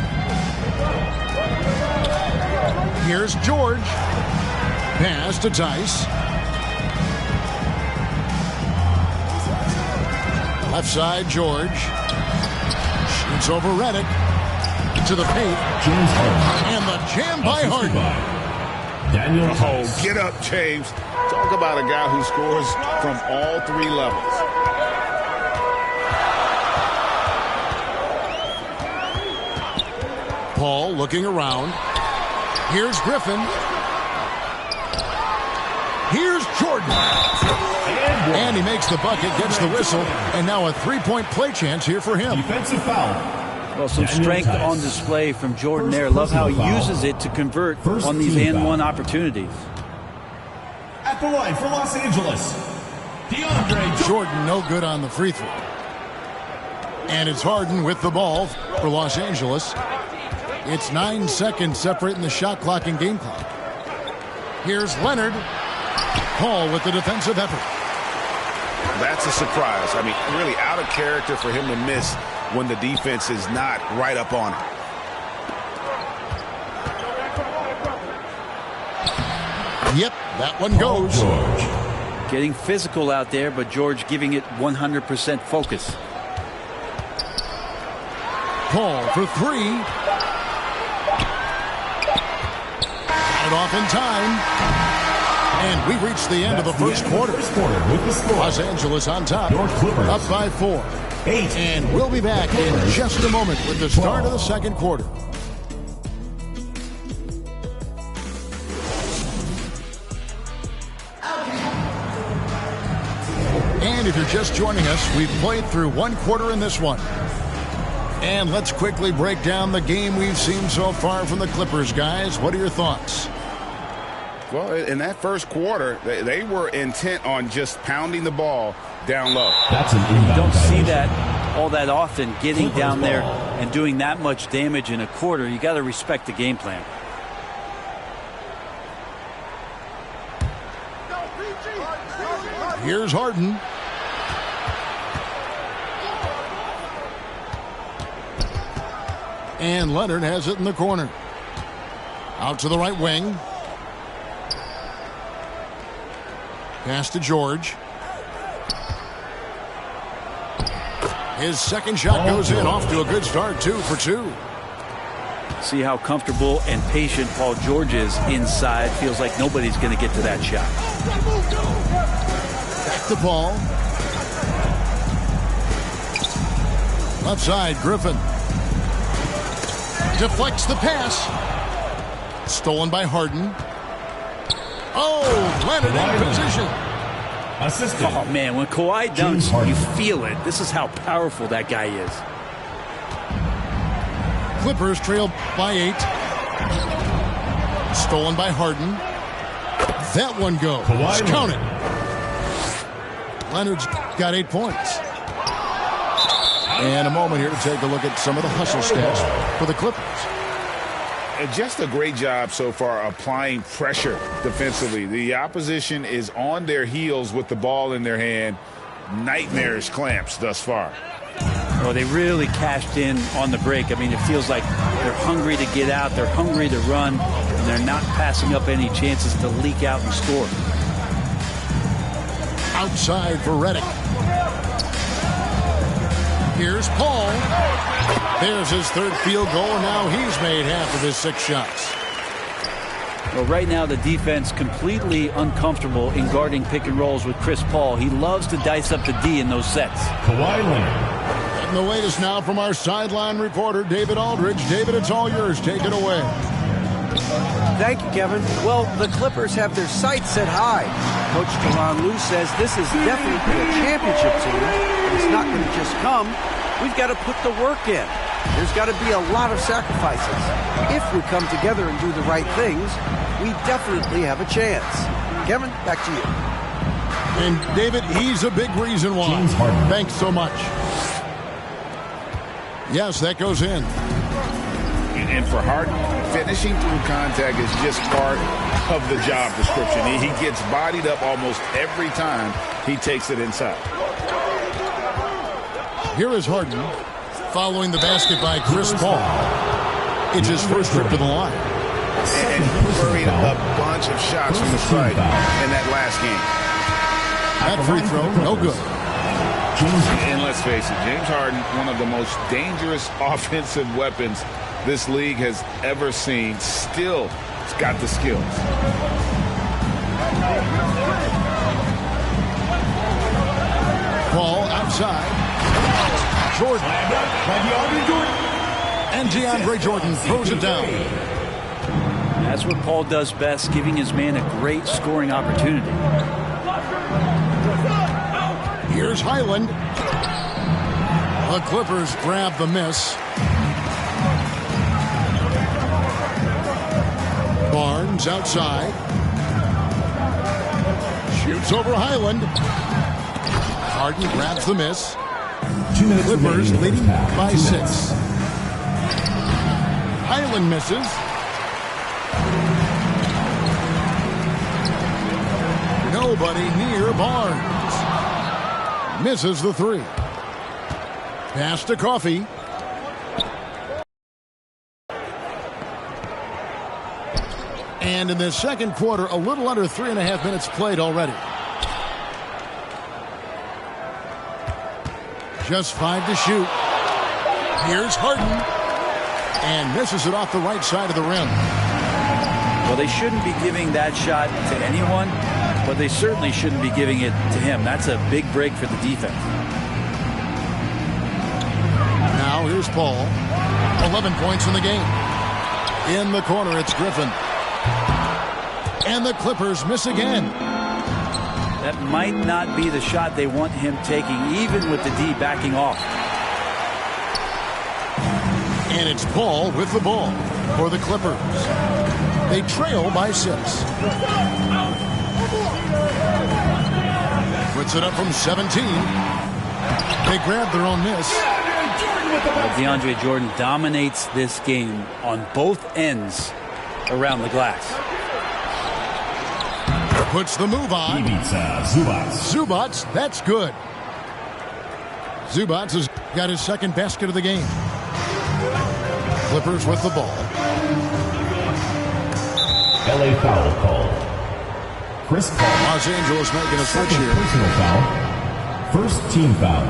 Here's George. Pass to Tice. Left side, George. Shoots over Redick. To the paint. And the jam by Harden. Oh, get up, James. Talk about a guy who scores from all 3 levels. Paul looking around. Here's Griffin. Here's Jordan. And he makes the bucket, gets the whistle, and now a 3-point play chance here for him. Defensive foul. Well, some strength on display from Jordan there. Love how he uses it to convert on these and-one opportunities. At the line for Los Angeles, DeAndre Jordan no good on the free throw. And it's Harden with the ball for Los Angeles. It's 9 seconds separating the shot clock and game clock. Here's Leonard. Paul with the defensive effort. That's a surprise. I mean, really out of character for him to miss when the defense is not right up on him. Yep, that one goes. George. Getting physical out there, but George giving it 100% focus. Paul for 3. Got it off in time. And we reached the end of the first quarter. With the score. Los Angeles on top. Your Clippers. Up by 4. 8. And we'll be back in just a moment with the start of the second quarter. And if you're just joining us, we've played through 1 quarter in this one. And let's quickly break down the game we've seen so far from the Clippers, guys. What are your thoughts? Well, in that first quarter, they were intent on just pounding the ball down low. That's an You inbound don't see violation. that all that often, getting down there and doing that much damage in a quarter. You got to respect the game plan. Here's Harden. And Leonard has it in the corner. Out to the right wing. Pass to George. His second shot goes in, off to a good start, 2 for 2. See how comfortable and patient Paul George is inside. Feels like nobody's going to get to that shot. Back to Paul. Left side, Griffin. Deflects the pass. Stolen by Harden. Oh, Leonard in position. Assistant. Oh, man, when Kawhi dunks, you feel it. This is how powerful that guy is. Clippers trail by 8. Stolen by Harden. That one goes. Count it. Leonard's got 8 points. And a moment here to take a look at some of the hustle stats for the Clippers. Just a great job so far applying pressure defensively. The opposition is on their heels with the ball in their hand. Nightmarish clamps thus far. Oh, they really cashed in on the break. I mean, it feels like they're hungry to get out. They're hungry to run. And they're not passing up any chances to leak out and score. Outside for Redick. Here's Paul. There's his third field goal, and now he's made half of his 6 shots. Well, right now the defense completely uncomfortable in guarding pick and rolls with Chris Paul. He loves to dice up the D in those sets. Kawhi Leonard. And the latest now from our sideline reporter, David Aldridge. David, it's all yours. Take it away. Thank you, Kevin. Well, the Clippers have their sights set high. Coach Tyronn Lue says this is definitely a championship team, but it's not going to just come. We've got to put the work in. There's got to be a lot of sacrifices. If we come together and do the right things, we definitely have a chance. Kevin, back to you. And David, he's a big reason why. Thanks so much. Yes, that goes in. And for Harden, finishing through contact is just part of the job description. He gets bodied up almost every time he takes it inside. Here is Harden following the basket by Chris Paul. It's his first trip to the line. And he buried a bunch of shots from the stripe in that last game. That free throw, no good. And let's face it, James Harden, one of the most dangerous offensive weapons this league has ever seen, still has got the skills. Ball outside. Jordan. And DeAndre Jordan throws it down. That's what Paul does best, giving his man a great scoring opportunity. Here's Highland. The Clippers grab the miss. Barnes outside. Shoots over Highland. Harden grabs the miss. Clippers leading by 6. Highland misses. Nobody near Barnes. Misses the 3. Pass to Coffee. And in the second quarter, a little under 3.5 minutes played already. Just 5 to shoot. Here's Harden. And misses it off the right side of the rim. Well, they shouldn't be giving that shot to anyone, but they certainly shouldn't be giving it to him. That's a big break for the defense. Now here's Paul. 11 points in the game. In the corner, it's Griffin. And the Clippers miss again. That might not be the shot they want him taking, even with the D backing off. And it's Paul with the ball for the Clippers. They trail by 6. Puts it up from 17. They grab their own miss. DeAndre Jordan dominates this game on both ends around the glass. Puts the move on. Zubats, that's good. Zubats has got his second basket of the game. Clippers with the ball. LA foul call. Chris Paul. Los Angeles making a switch here. Personal foul. First team foul.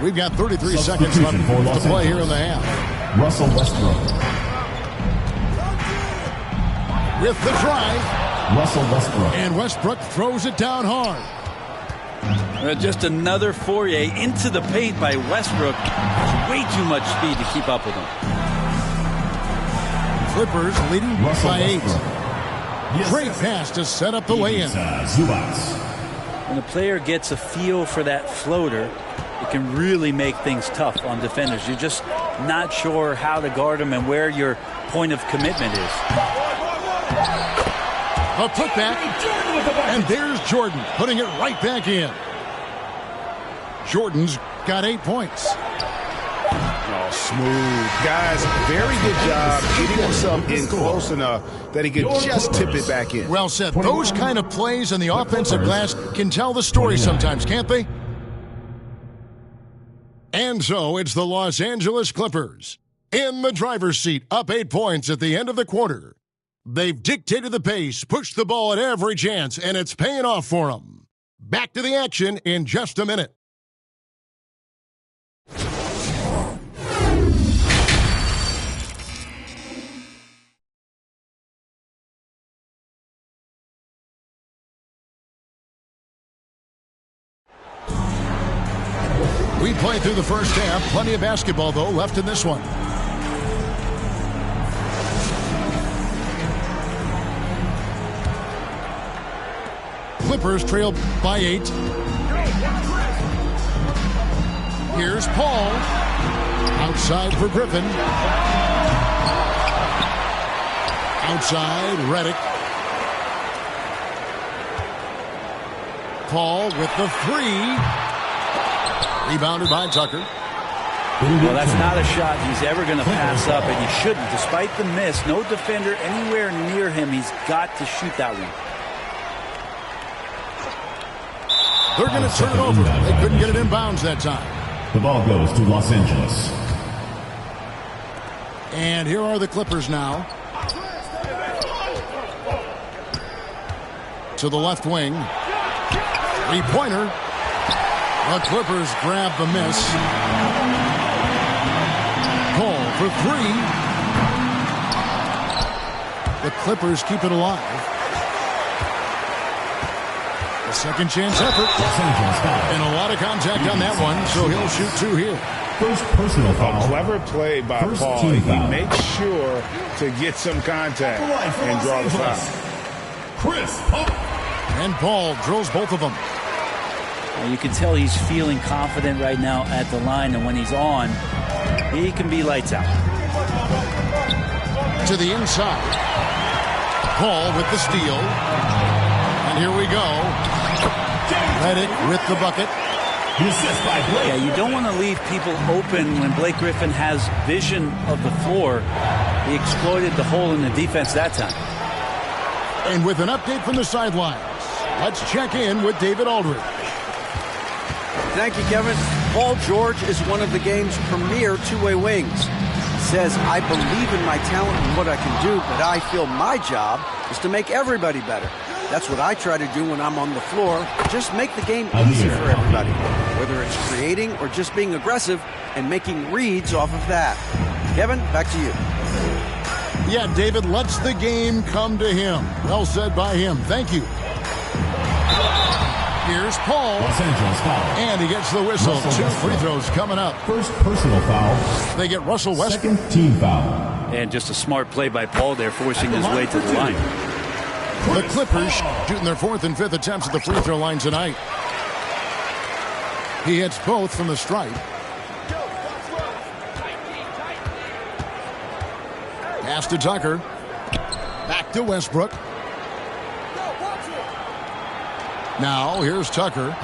We've got 33 seconds left to play here in the half. Russell Westbrook. With the drive. Russell Westbrook. And Westbrook throws it down hard. Just another foray into the paint by Westbrook. Way too much speed to keep up with him. Clippers leading Russell by 8. Westbrook. Great pass to set up the lay-in. When a player gets a feel for that floater, it can really make things tough on defenders. You're just not sure how to guard them and where your point of commitment is. A putback, and there's Jordan putting it right back in. Jordan's got 8 points. Oh, smooth. Guys, very good job getting himself in close enough that he could just tip it back in. Well said. Those kind of plays in the offensive glass can tell the story sometimes, can't they? And so it's the Los Angeles Clippers in the driver's seat, up 8 points at the end of the quarter. They've dictated the pace, pushed the ball at every chance, and it's paying off for them. Back to the action in just a minute. We play through the first half. Plenty of basketball, though, left in this one. Clippers trail by 8. Here's Paul. Outside for Griffin. Outside, Redick. Paul with the 3. Rebounded by Tucker. Well, that's not a shot he's ever going to pass up, and he shouldn't. Despite the miss, no defender anywhere near him. He's got to shoot that one. They're going to turn it over. They couldn't get it in bounds that time. The ball goes to Los Angeles. And here are the Clippers now. To the left wing. Three-pointer. The Clippers grab the miss. Cole for 3. The Clippers keep it alive. A second chance effort. And a lot of contact on that one, so he'll shoot 2 here. First personal foul. A clever play by Paul. He makes sure to get some contact and draw the foul. Chris Paul. And Paul drills both of them. You can tell he's feeling confident right now at the line, and when he's on, he can be lights out. To the inside. Paul with the steal. And here we go. Redick with the bucket. Yeah, you don't want to leave people open when Blake Griffin has vision of the floor. He exploited the hole in the defense that time. And with an update from the sidelines, let's check in with David Aldridge. Thank you, Kevin. Paul George is one of the game's premier two-way wings. He says, I believe in my talent and what I can do, but I feel my job is to make everybody better. That's what I try to do when I'm on the floor. Just make the game easy for everybody, whether it's creating or just being aggressive and making reads off of that. Kevin, back to you. Yeah, David lets the game come to him. Well said by him. Thank you. Here's Paul. Los Angeles foul. And he gets the whistle. Russell 2 Westbrook. free throws coming up. First personal foul. They get Russell Westbrook. Second team foul. And just a smart play by Paul there, forcing his way to the line. The Clippers shooting their 4th and 5th attempts at the free throw line tonight. He hits both from the stripe. Pass to Tucker. Back to Westbrook. Now here's Tucker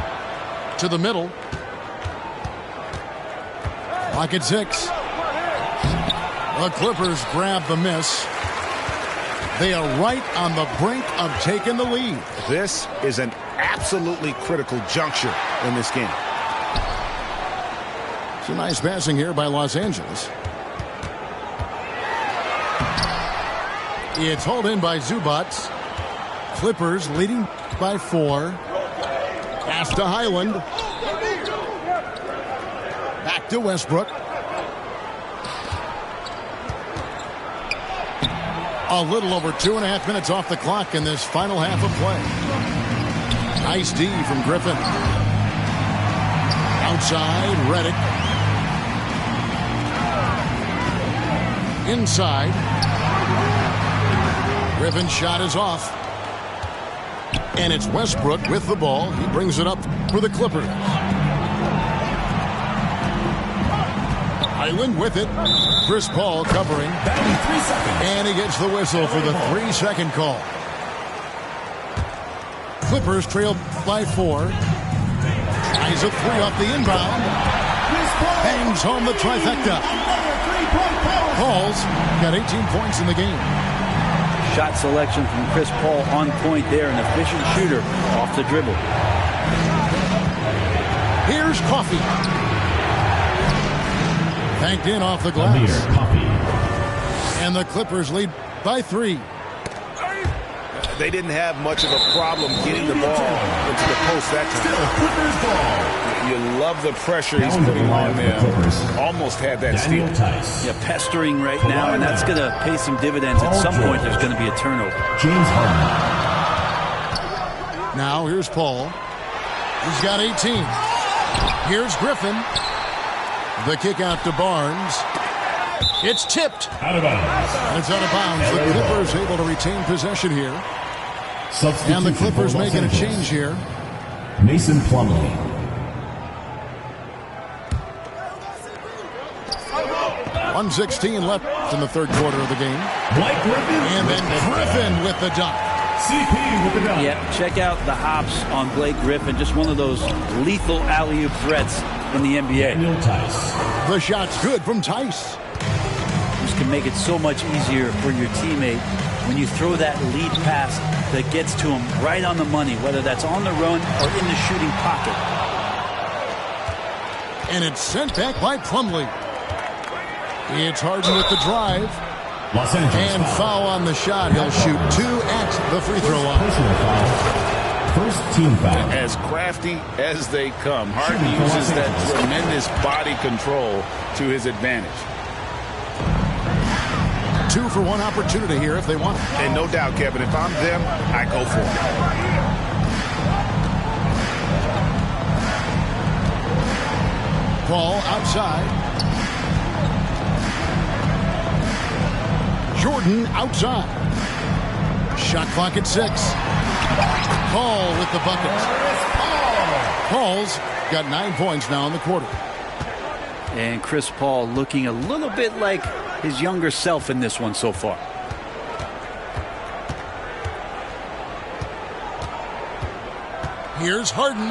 to the middle. Lock at 6. The Clippers grab the miss. They are right on the brink of taking the lead. This is an absolutely critical juncture in this game. Some nice passing here by Los Angeles. It's hauled in by Zubac. Clippers leading by 4. Pass to Highland. Back to Westbrook. A little over 2.5 minutes off the clock in this final half of play. Nice D from Griffin. Outside, Redick. Inside. Griffin's shot is off. And it's Westbrook with the ball. He brings it up for the Clippers. Highland with it. Chris Paul covering. And he gets the whistle for the 3-second call. Clippers trail by 4. Eyes a 3 off the inbound. Bangs home the trifecta. Paul's got 18 points in the game. Shot selection from Chris Paul on point there, an efficient shooter off the dribble. Here's Coffey. Banked in off the glass. And the Clippers lead by 3. They didn't have much of a problem getting the ball into the post that time. You love the pressure he's putting on them. Almost had that steal. Yeah, pestering right now, and that's going to pay some dividends. At some point, there's going to be a turnover. James Harden. Now here's Paul. He's got 18. Here's Griffin. The kick out to Barnes. It's tipped. Out of bounds. And it's out of bounds. The Clippers able to retain possession here. And the Clippers making a change here. Mason Plumlee. .116 left in the third quarter of the game. Griffin. And then Griffin with the dunk. CP with the dunk. Yeah, check out the hops on Blake Griffin. Just one of those lethal alley-oop threats in the NBA. Daniel Tice. The shot's good from Tice. This can make it so much easier for your teammate when you throw that lead pass that gets to him right on the money, whether that's on the run or in the shooting pocket. And it's sent back by Plumlee. It's Harden with the drive. Los Angeles and foul on the shot. He'll shoot 2 at the free throw line. Personal foul. First team foul. As crafty as they come, Harden uses that tremendous body control to his advantage. 2 for 1 opportunity here if they want it. And no doubt, Kevin, if I'm them, I go for it. Ball outside. Jordan outside. Shot clock at 6. Paul with the bucket. Paul's got 9 points now in the quarter. And Chris Paul looking a little bit like his younger self in this one so far. Here's Harden.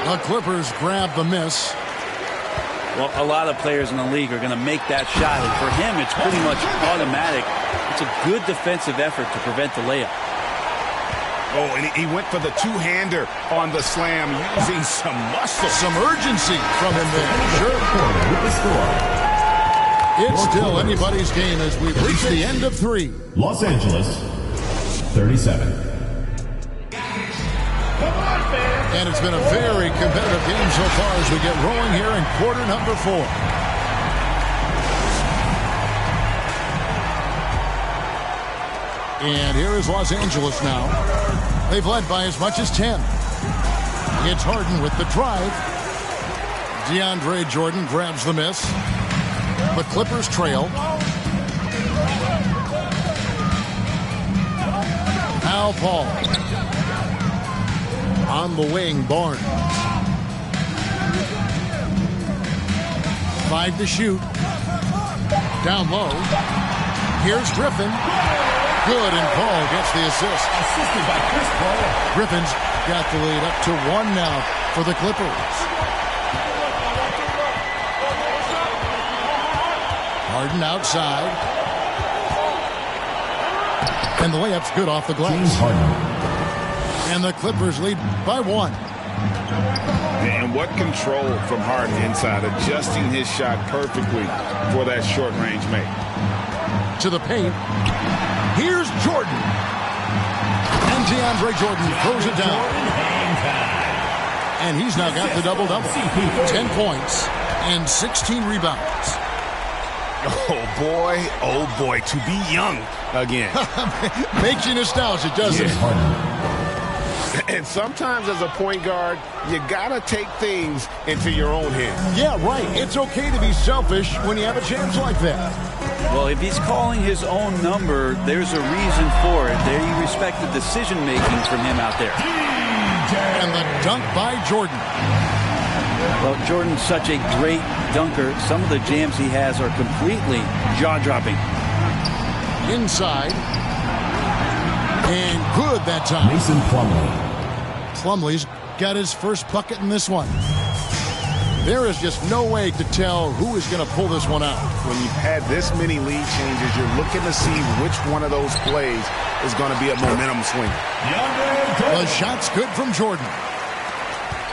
The Clippers grab the miss. Well, a lot of players in the league are going to make that shot, and for him, it's pretty much automatic. It's a good defensive effort to prevent the layup. Oh, and he went for the two-hander on the slam, using some muscle. Some urgency from him there. Sure. It's still anybody's game as we've reached the end of 3. Los Angeles, 37. And it's been a very competitive game so far as we get rolling here in quarter number 4. And here is Los Angeles now. They've led by as much as 10. It's Harden with the drive. DeAndre Jordan grabs the miss. The Clippers trail. Al Paul. On the wing, Barnes. 5 to shoot. Down low. Here's Griffin. Good, and Paul gets the assist. Assisted by Chris Paul. Griffin's got the lead up to 1 now for the Clippers. Harden outside. And the layup's good off the glass. James Harden. And the Clippers lead by 1. And what control from Harden inside, adjusting his shot perfectly for that short-range make. To the paint. Here's Jordan. And DeAndre Jordan throws it down. And he's now got the double-double. 10 points and 16 rebounds. Oh boy, to be young again. Makes you nostalgic, doesn't it? And sometimes as a point guard, you gotta take things into your own hands. Yeah, right. It's okay to be selfish when you have a chance like that. Well, if he's calling his own number, there's a reason for it. There you respect the decision-making from him out there. And the dunk by Jordan. Well, Jordan's such a great dunker. Some of the jams he has are completely jaw-dropping. Inside. And good that time. Mason Plumlee. Plumlee's got his first bucket in this one. There is just no way to tell who is going to pull this one out. When you've had this many lead changes, you're looking to see which one of those plays is going to be a momentum swing. The shot's good from Jordan.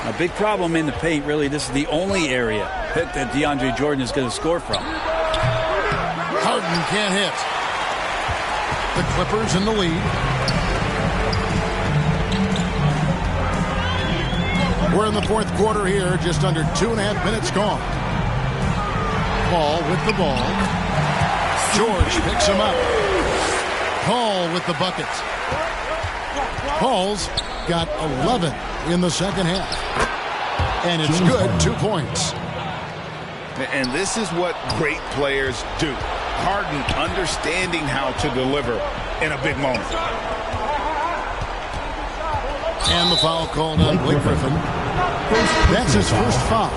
A big problem in the paint, really. This is the only area that DeAndre Jordan is going to score from. Harden can't hit. The Clippers in the lead. We're in the fourth quarter here, just under 2.5 minutes gone. Paul with the ball. George picks him up. Paul with the bucket. Paul's got 11 in the second half. And it's good, 2 points. And this is what great players do. Harden understanding how to deliver in a big moment. And the foul called on Blake Griffin. That's his first foul.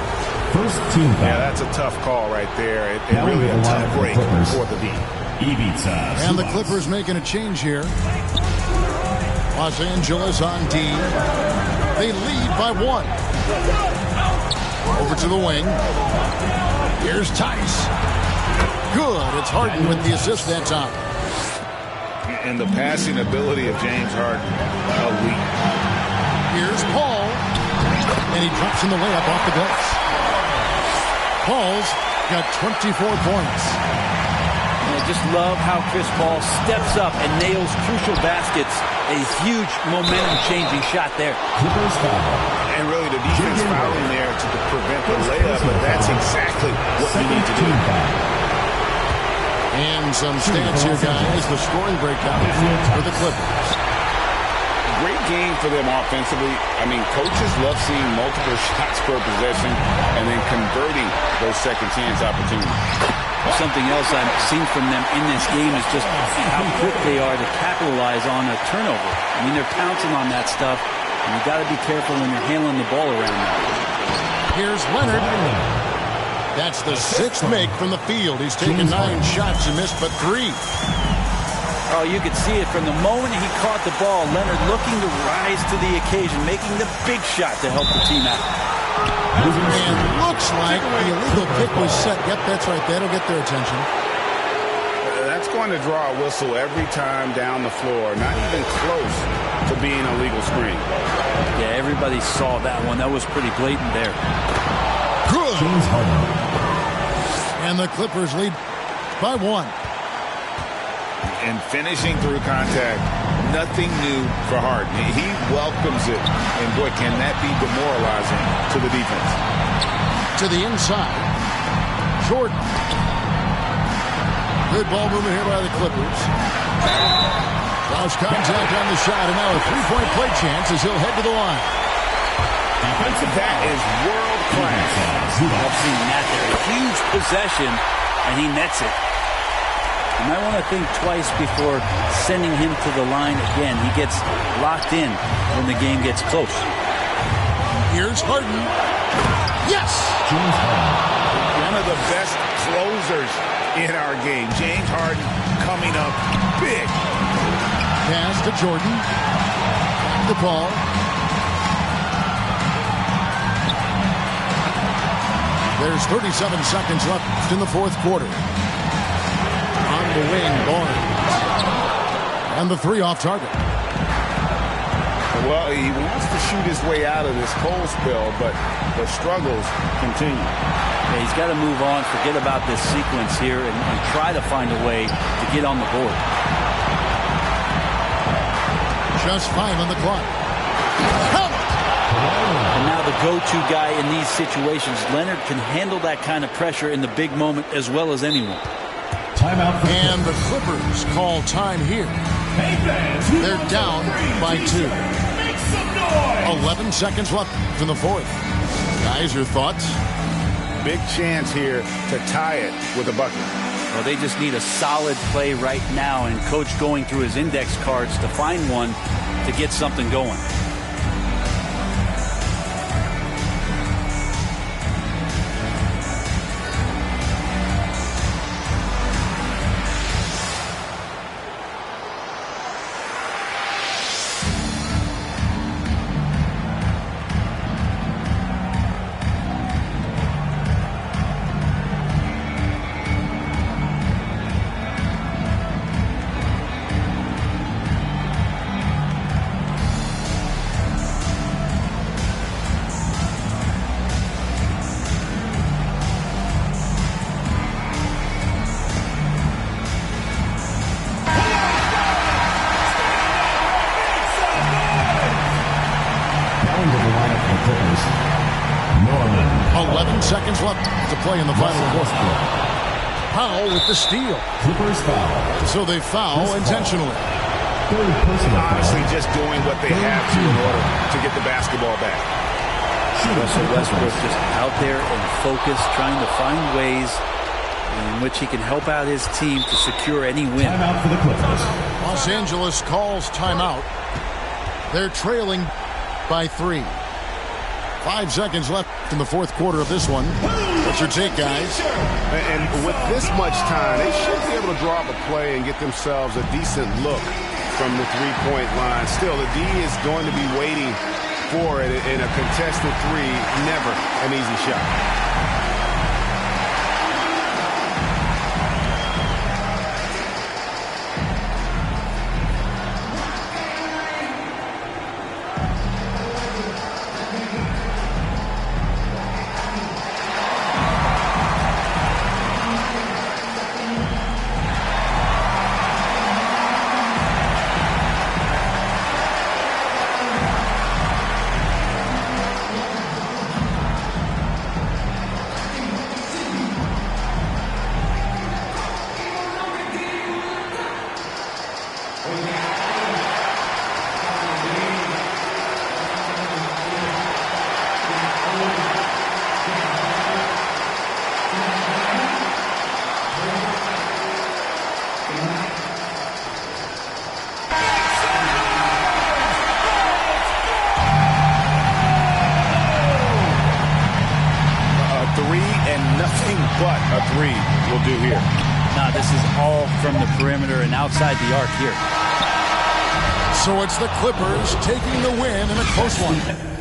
First team foul. Yeah, that's a tough call right there. It really a tough break for the D. And the Clippers making a change here. Los Angeles on D. They lead by 1. Over to the wing. Here's Tice. Good. It's Harden with the assist that time. And the passing ability of James Harden, elite. Here's Paul. And he drops in the layup off the glass. Paul's got 24 points. I just love how Chris Paul steps up and nails crucial baskets. A huge momentum-changing shot there. And really the defense fouling there to prevent the layup, but that's exactly what we need to do. And some stats here, guys. The scoring breakout for the Clippers. Great game for them offensively. I mean, coaches love seeing multiple shots per possession and then converting those second chance opportunities. Something else I've seen from them in this game is just how quick they are to capitalize on a turnover. I mean, they're pouncing on that stuff, and you got to be careful when you're handling the ball around them. Here's Leonard. That's the 6th make from the field. He's taken 9 shots and missed but 3. Oh, you could see it from the moment he caught the ball. Leonard looking to rise to the occasion, making the big shot to help the team out. And looks like the illegal kick was set. Yep, that's right. That'll get their attention. That's going to draw a whistle every time down the floor. Not even close to being a legal screen. Yeah, everybody saw that one. That was pretty blatant there. Good. And the Clippers lead by 1. And finishing through contact, nothing new for Harden. He welcomes it. And boy, can that be demoralizing to the defense. To the inside. Jordan. Good ball movement here by the Clippers. Lost contact on the shot, and now a 3-point play chance as he'll head to the line. That is world class. I've seen that there. A huge possession, and he nets it. You might want to think twice before sending him to the line again. He gets locked in when the game gets close. Here's Harden. Yes! One of the best closers in our game. James Harden coming up big. Pass to Jordan. The ball. There's 37 seconds left in the 4th quarter. On the wing, Barnes. And the 3 off target. Well, he wants to shoot his way out of this cold spell, but the struggles continue. Yeah, he's got to move on, forget about this sequence here, and try to find a way to get on the board. Just 5 on the clock. And now the go-to guy in these situations. Leonard can handle that kind of pressure in the big moment as well as anyone. Timeout. And the Clippers call time here. They're down by 2. 11 seconds left in the 4th. Guys, your thoughts? Big chance here to tie it with a bucket. Well, they just need a solid play right now, and Coach going through his index cards to find one to get something going. Seconds left to play in the final quarter. Powell with the steal. Clippers foul. So they foul intentionally. Honestly, just doing what they have to in order to get the basketball back. Russell Westbrook just out there and focused, trying to find ways in which he can help out his team to secure any win. Timeout for the Clippers. Los Angeles calls timeout. They're trailing by 3. 5 seconds left in the fourth quarter of this one. What's your take, guys? And with this much time, they should be able to draw up a play and get themselves a decent look from the three-point line. Still, the D is going to be waiting for it in a contested three. Never an easy shot. But a three will do here. Now this is all from the perimeter and outside the arc here. So it's the Clippers taking the win in a close one.